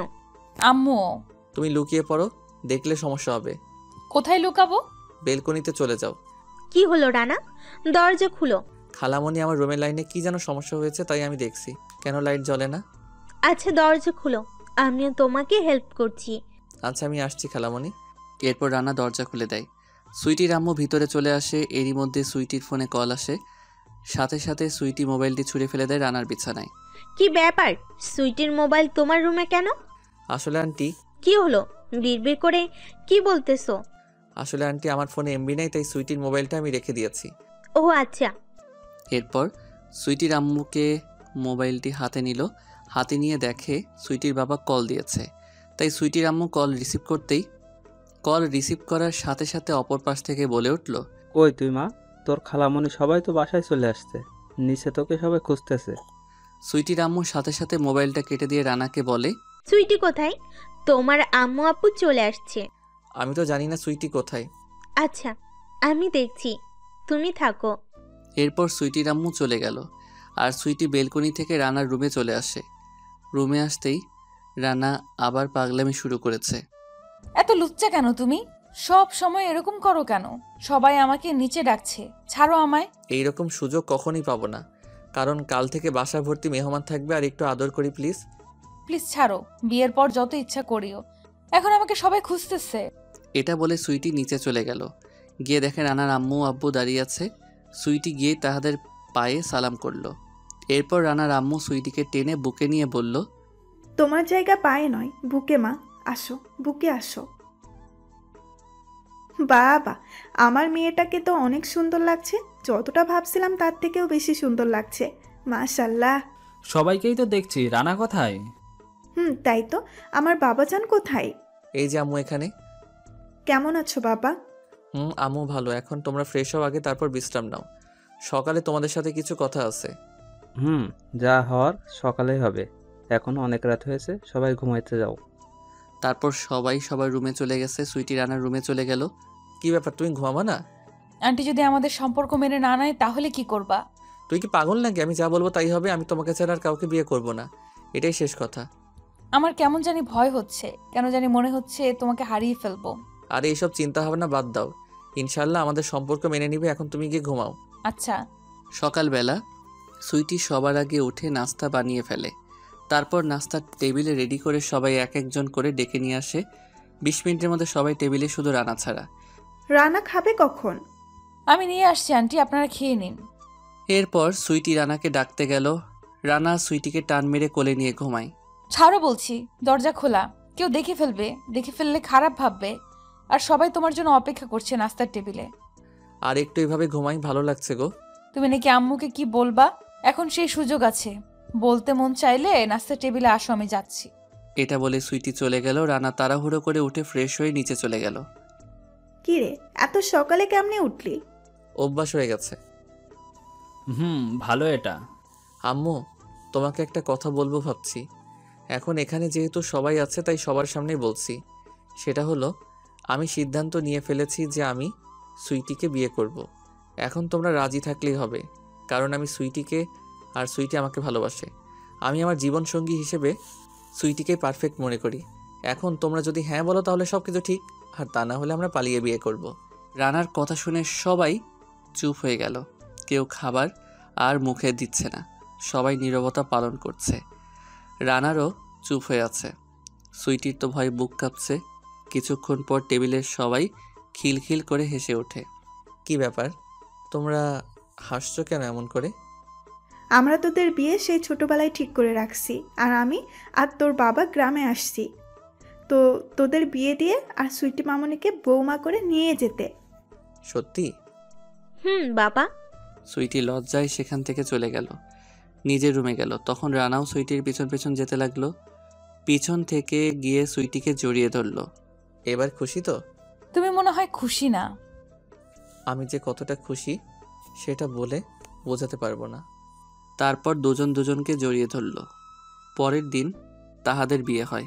Speaker 11: আম্মু।
Speaker 2: তুমি লুকিয়ে পড়ো, দেখলে সমস্যা হবে।
Speaker 11: কোথায় লুকাবো?
Speaker 2: বেলকনিতে চলে যাও।
Speaker 9: কি হলো রানা, দরজা খুলো।
Speaker 2: খালামণি, আমার রুমের লাইনে কি যেন সমস্যা হয়েছে, তাই আমি দেখছি কেন লাইট জ্বলে না।
Speaker 9: আচ্ছা দরজা খুলো, আমিও তোমাকে হেল্প করছি।
Speaker 2: আচ্ছা আমি আসছি খালামণি। এরপর রানা দরজা খুলে দেয়। সুইটির আম্মু ভিতরে চলে আসে। এরই মধ্যে সুইটির ফোনে কল আসে। সাথে সাথে সুইটি মোবাইলটি ছুঁড়ে ফেলে দেয় রানার বিছানায়।
Speaker 9: কি ব্যাপার, সুইটির মোবাইল তোমার রুমে কেন?
Speaker 2: আসলে আন্টি।
Speaker 9: কি হলো, বিড়বিড় করে কি বলতেছো?
Speaker 2: আসলে আন্টি, আমার ফোনে এমবি নাই, তাই সুইটির মোবাইলটা আমি রেখে দিয়েছি।
Speaker 9: ও আচ্ছা।
Speaker 2: এরপর সুইটির আম্মুকে মোবাইলটি হাতে নিল। হাতে নিয়ে দেখে সুইটির বাবা কল দিয়েছে, তাই সুইটির আম্মু কল রিসিভ করার সাথে সাথে অপর পাশ থেকে বলে উঠল,
Speaker 13: কই তুই মা? তোর খালামণি সবাই তো বাসায় চলে আসছে, নিচে তোকে সবাই খুঁজতেছে।
Speaker 2: সুইটির আম্মুর সাথে সাথে মোবাইলটা কেটে দিয়ে রানাকে বলে,
Speaker 9: সুইটি কোথায়? তোমার আম্মু আপু চলে আসছে।
Speaker 2: আমি তো জানি না সুইটি কোথায়।
Speaker 9: আচ্ছা আমি দেখছি, তুমি থাকো।
Speaker 2: এরপর সুইটির আম্মু চলে গেল আর সুইটি বেলকনি থেকে রানার রুমে চলে আসে। রুমে আসতেই রানা আবার পাগলামি শুরু করেছে।
Speaker 11: এত লুচ্চা কেন তুমি? সব সময় এরকম করো কেন? সবাই আমাকে নিচে ডাকছে, ছাড়ো আমায়।
Speaker 2: এইরকম সুযোগ কখনই পাবো না, কারণ কাল থেকে বাসা ভর্তি মেহমান থাকবে। আর একটু আদর করি প্লিজ।
Speaker 11: প্লিজ ছাড়ো, বিয়ের পর যত ইচ্ছা করিও, এখন আমাকে সবাই খুঁজতেছে।
Speaker 2: এটা বলে সুইটি নিচে চলে গেল। গিয়ে দেখে রানার আম্মু আব্বু দাঁড়িয়ে আছে। সুইটি গিয়ে তাদের পায়ে সালাম করলো। এরপর রানার আম্মু সুইটিকে টেনে বুকে নিয়ে বলল,
Speaker 7: তোমার জায়গা পায়ে নয়, বুকে মা, আসো, বুকে আসো। বাবা, আমার মেয়েটাকে তো অনেক সুন্দর লাগছে, যতটা ভাবছিলাম তার থেকেও বেশি সুন্দর লাগছে, মাশাল্লাহ।
Speaker 3: সবাইকেই তো দেখছি, রানা কোথায়?
Speaker 7: তাই তো, আমার বাবাজান কোথায়?
Speaker 2: এই যে আম্মু এখানে।
Speaker 7: কেমন আছো বাবা?
Speaker 2: আম্মু ভালো। এখন তোমরা ফ্রেশ হও আগে, তারপর বিশ্রাম নাও। সকালে তোমাদের সাথে কিছু কথা আছে।
Speaker 13: যা হওয়ার সকালেই হবে, এখন অনেক রাত হয়েছে, সবাই ঘুমাইতে যাও।
Speaker 2: তারপর সবাই সবার রুমে চলে গেছে, সুইটি রানার রুমে চলে গেল। কি ব্যাপার, তুমি ঘুমাবা না?
Speaker 11: আন্টি যদি আমাদের সম্পর্ক মেনে না নেয় তাহলে কি করবা?
Speaker 2: তুই কি পাগল নাকি? আমি যা বলবো তাই হবে। আমি তোমাকে ছাড়া আর কাউকে বিয়ে করব না, এটাই শেষ কথা।
Speaker 11: আমার কেমন জানি ভয় হচ্ছে, কেন জানি মনে হচ্ছে তোমাকে হারিয়ে ফেলবো।
Speaker 2: আর এইসব চিন্তা ভাবনা বাদ দাও, ইনশাল্লাহ আমাদের সম্পর্ক মেনে নিবে। এখন তুমি গিয়ে ঘুমাও।
Speaker 11: আচ্ছা।
Speaker 2: সকালবেলা সুইটি সবার আগে উঠে নাস্তা বানিয়ে ফেলে। তারপর নাস্তার টেবিলে রেডি করে সবাই এক একজন করে ডেকে নিয়ে আসে। 20 মিনিটের মধ্যে সবাই টেবিলে, শুধু রানা ছাড়া।
Speaker 7: রানা খাবে কখন?
Speaker 11: আমি নিয়ে আসছি আন্টি, আপনারা খেয়ে নিন।
Speaker 2: এরপর সুইটি রানাকে ডাকতে গেল। রানা সুইটিকে টান মেরে কোলে নিয়ে ঘুমায়।
Speaker 11: ছাড়ো বলছি, দরজা খোলা, কেউ দেখে ফেলবে, দেখে ফেললে খারাপ ভাববে। আর সবাই তোমার জন্য অপেক্ষা করছে নাস্তার টেবিলে।
Speaker 2: আর একটু এভাবে ঘুমাই, ভালো লাগছে গো।
Speaker 11: তুমি নাকি আম্মুকে কি বলবা? এখন সেই সুযোগ আছে, বলতে মন চাইলে নাস্তার টেবিলে আসো, আমি যাচ্ছি।
Speaker 2: এটা বলে সুইটি চলে গেল। রানা তাড়াহুড়ো করে উঠে ফ্রেশ হয়ে নিচে চলে গেল।
Speaker 7: কি রে, এত সকালে কেমনে উঠলি?
Speaker 2: অভ্যাস হয়ে গেছে।
Speaker 3: ভালো এটা।
Speaker 2: আম্মু, তোমাকে একটা কথা বলবো ভাবছি। এখন এখানে যেহেতু সবাই আছে তাই সবার সামনেই বলছি। সেটা হলো, আমি সিদ্ধান্ত নিয়ে ফেলেছি যে আমি সুইটিকে বিয়ে করব। এখন তোমরা রাজি থাকলেই হবে, কারণ আমি সুইটিকে আর সুইটি আমাকে ভালোবাসে। আমি আমার জীবনসঙ্গী হিসেবে সুইটিকে পারফেক্ট মনে করি। এখন তোমরা যদি হ্যাঁ বলো তাহলে সব কিছু ঠিক, আর তা না হলে আমরা পালিয়ে বিয়ে করব। রানার কথা শুনে সবাই চুপ হয়ে গেল। কেউ খাবার আর মুখে দিচ্ছে না, সবাই নীরবতা পালন করছে। রানারও চুপ হয়ে আছে। সুইটির তো ভয় বুক কাঁপছে। কিছুক্ষণ পর টেবিলের সবাই খিলখিল করে হেসে ওঠে। কি ব্যাপার, তোমরা হাসছো কেন এমন করে?
Speaker 7: আমরা তোদের বিয়ে সেই ছোটবেলায় ঠিক করে রাখছি, আর আমি আর তোর বাবা গ্রামে আসছি তো তোদের বিয়ে দিয়ে আর সুইটি মামনিকে বৌমা করে নিয়ে যেতে।
Speaker 2: সত্যি?
Speaker 12: বাবা।
Speaker 2: সুইটি লজ্জায় সেখান থেকে চলে গেল, নিজের রুমে গেল। তখন রানাও সুইটির পিছন পিছন যেতে লাগলো। পিছন থেকে গিয়ে সুইটিকে জড়িয়ে ধরলো। এবার খুশি তো?
Speaker 11: তুমি মনে হয় খুশি না।
Speaker 2: আমি যে কতটা খুশি সেটা বলে বোঝাতে পারবো না। তারপর দুজন দুজনকে জড়িয়ে ধরল। পরের দিন তাহাদের বিয়ে হয়।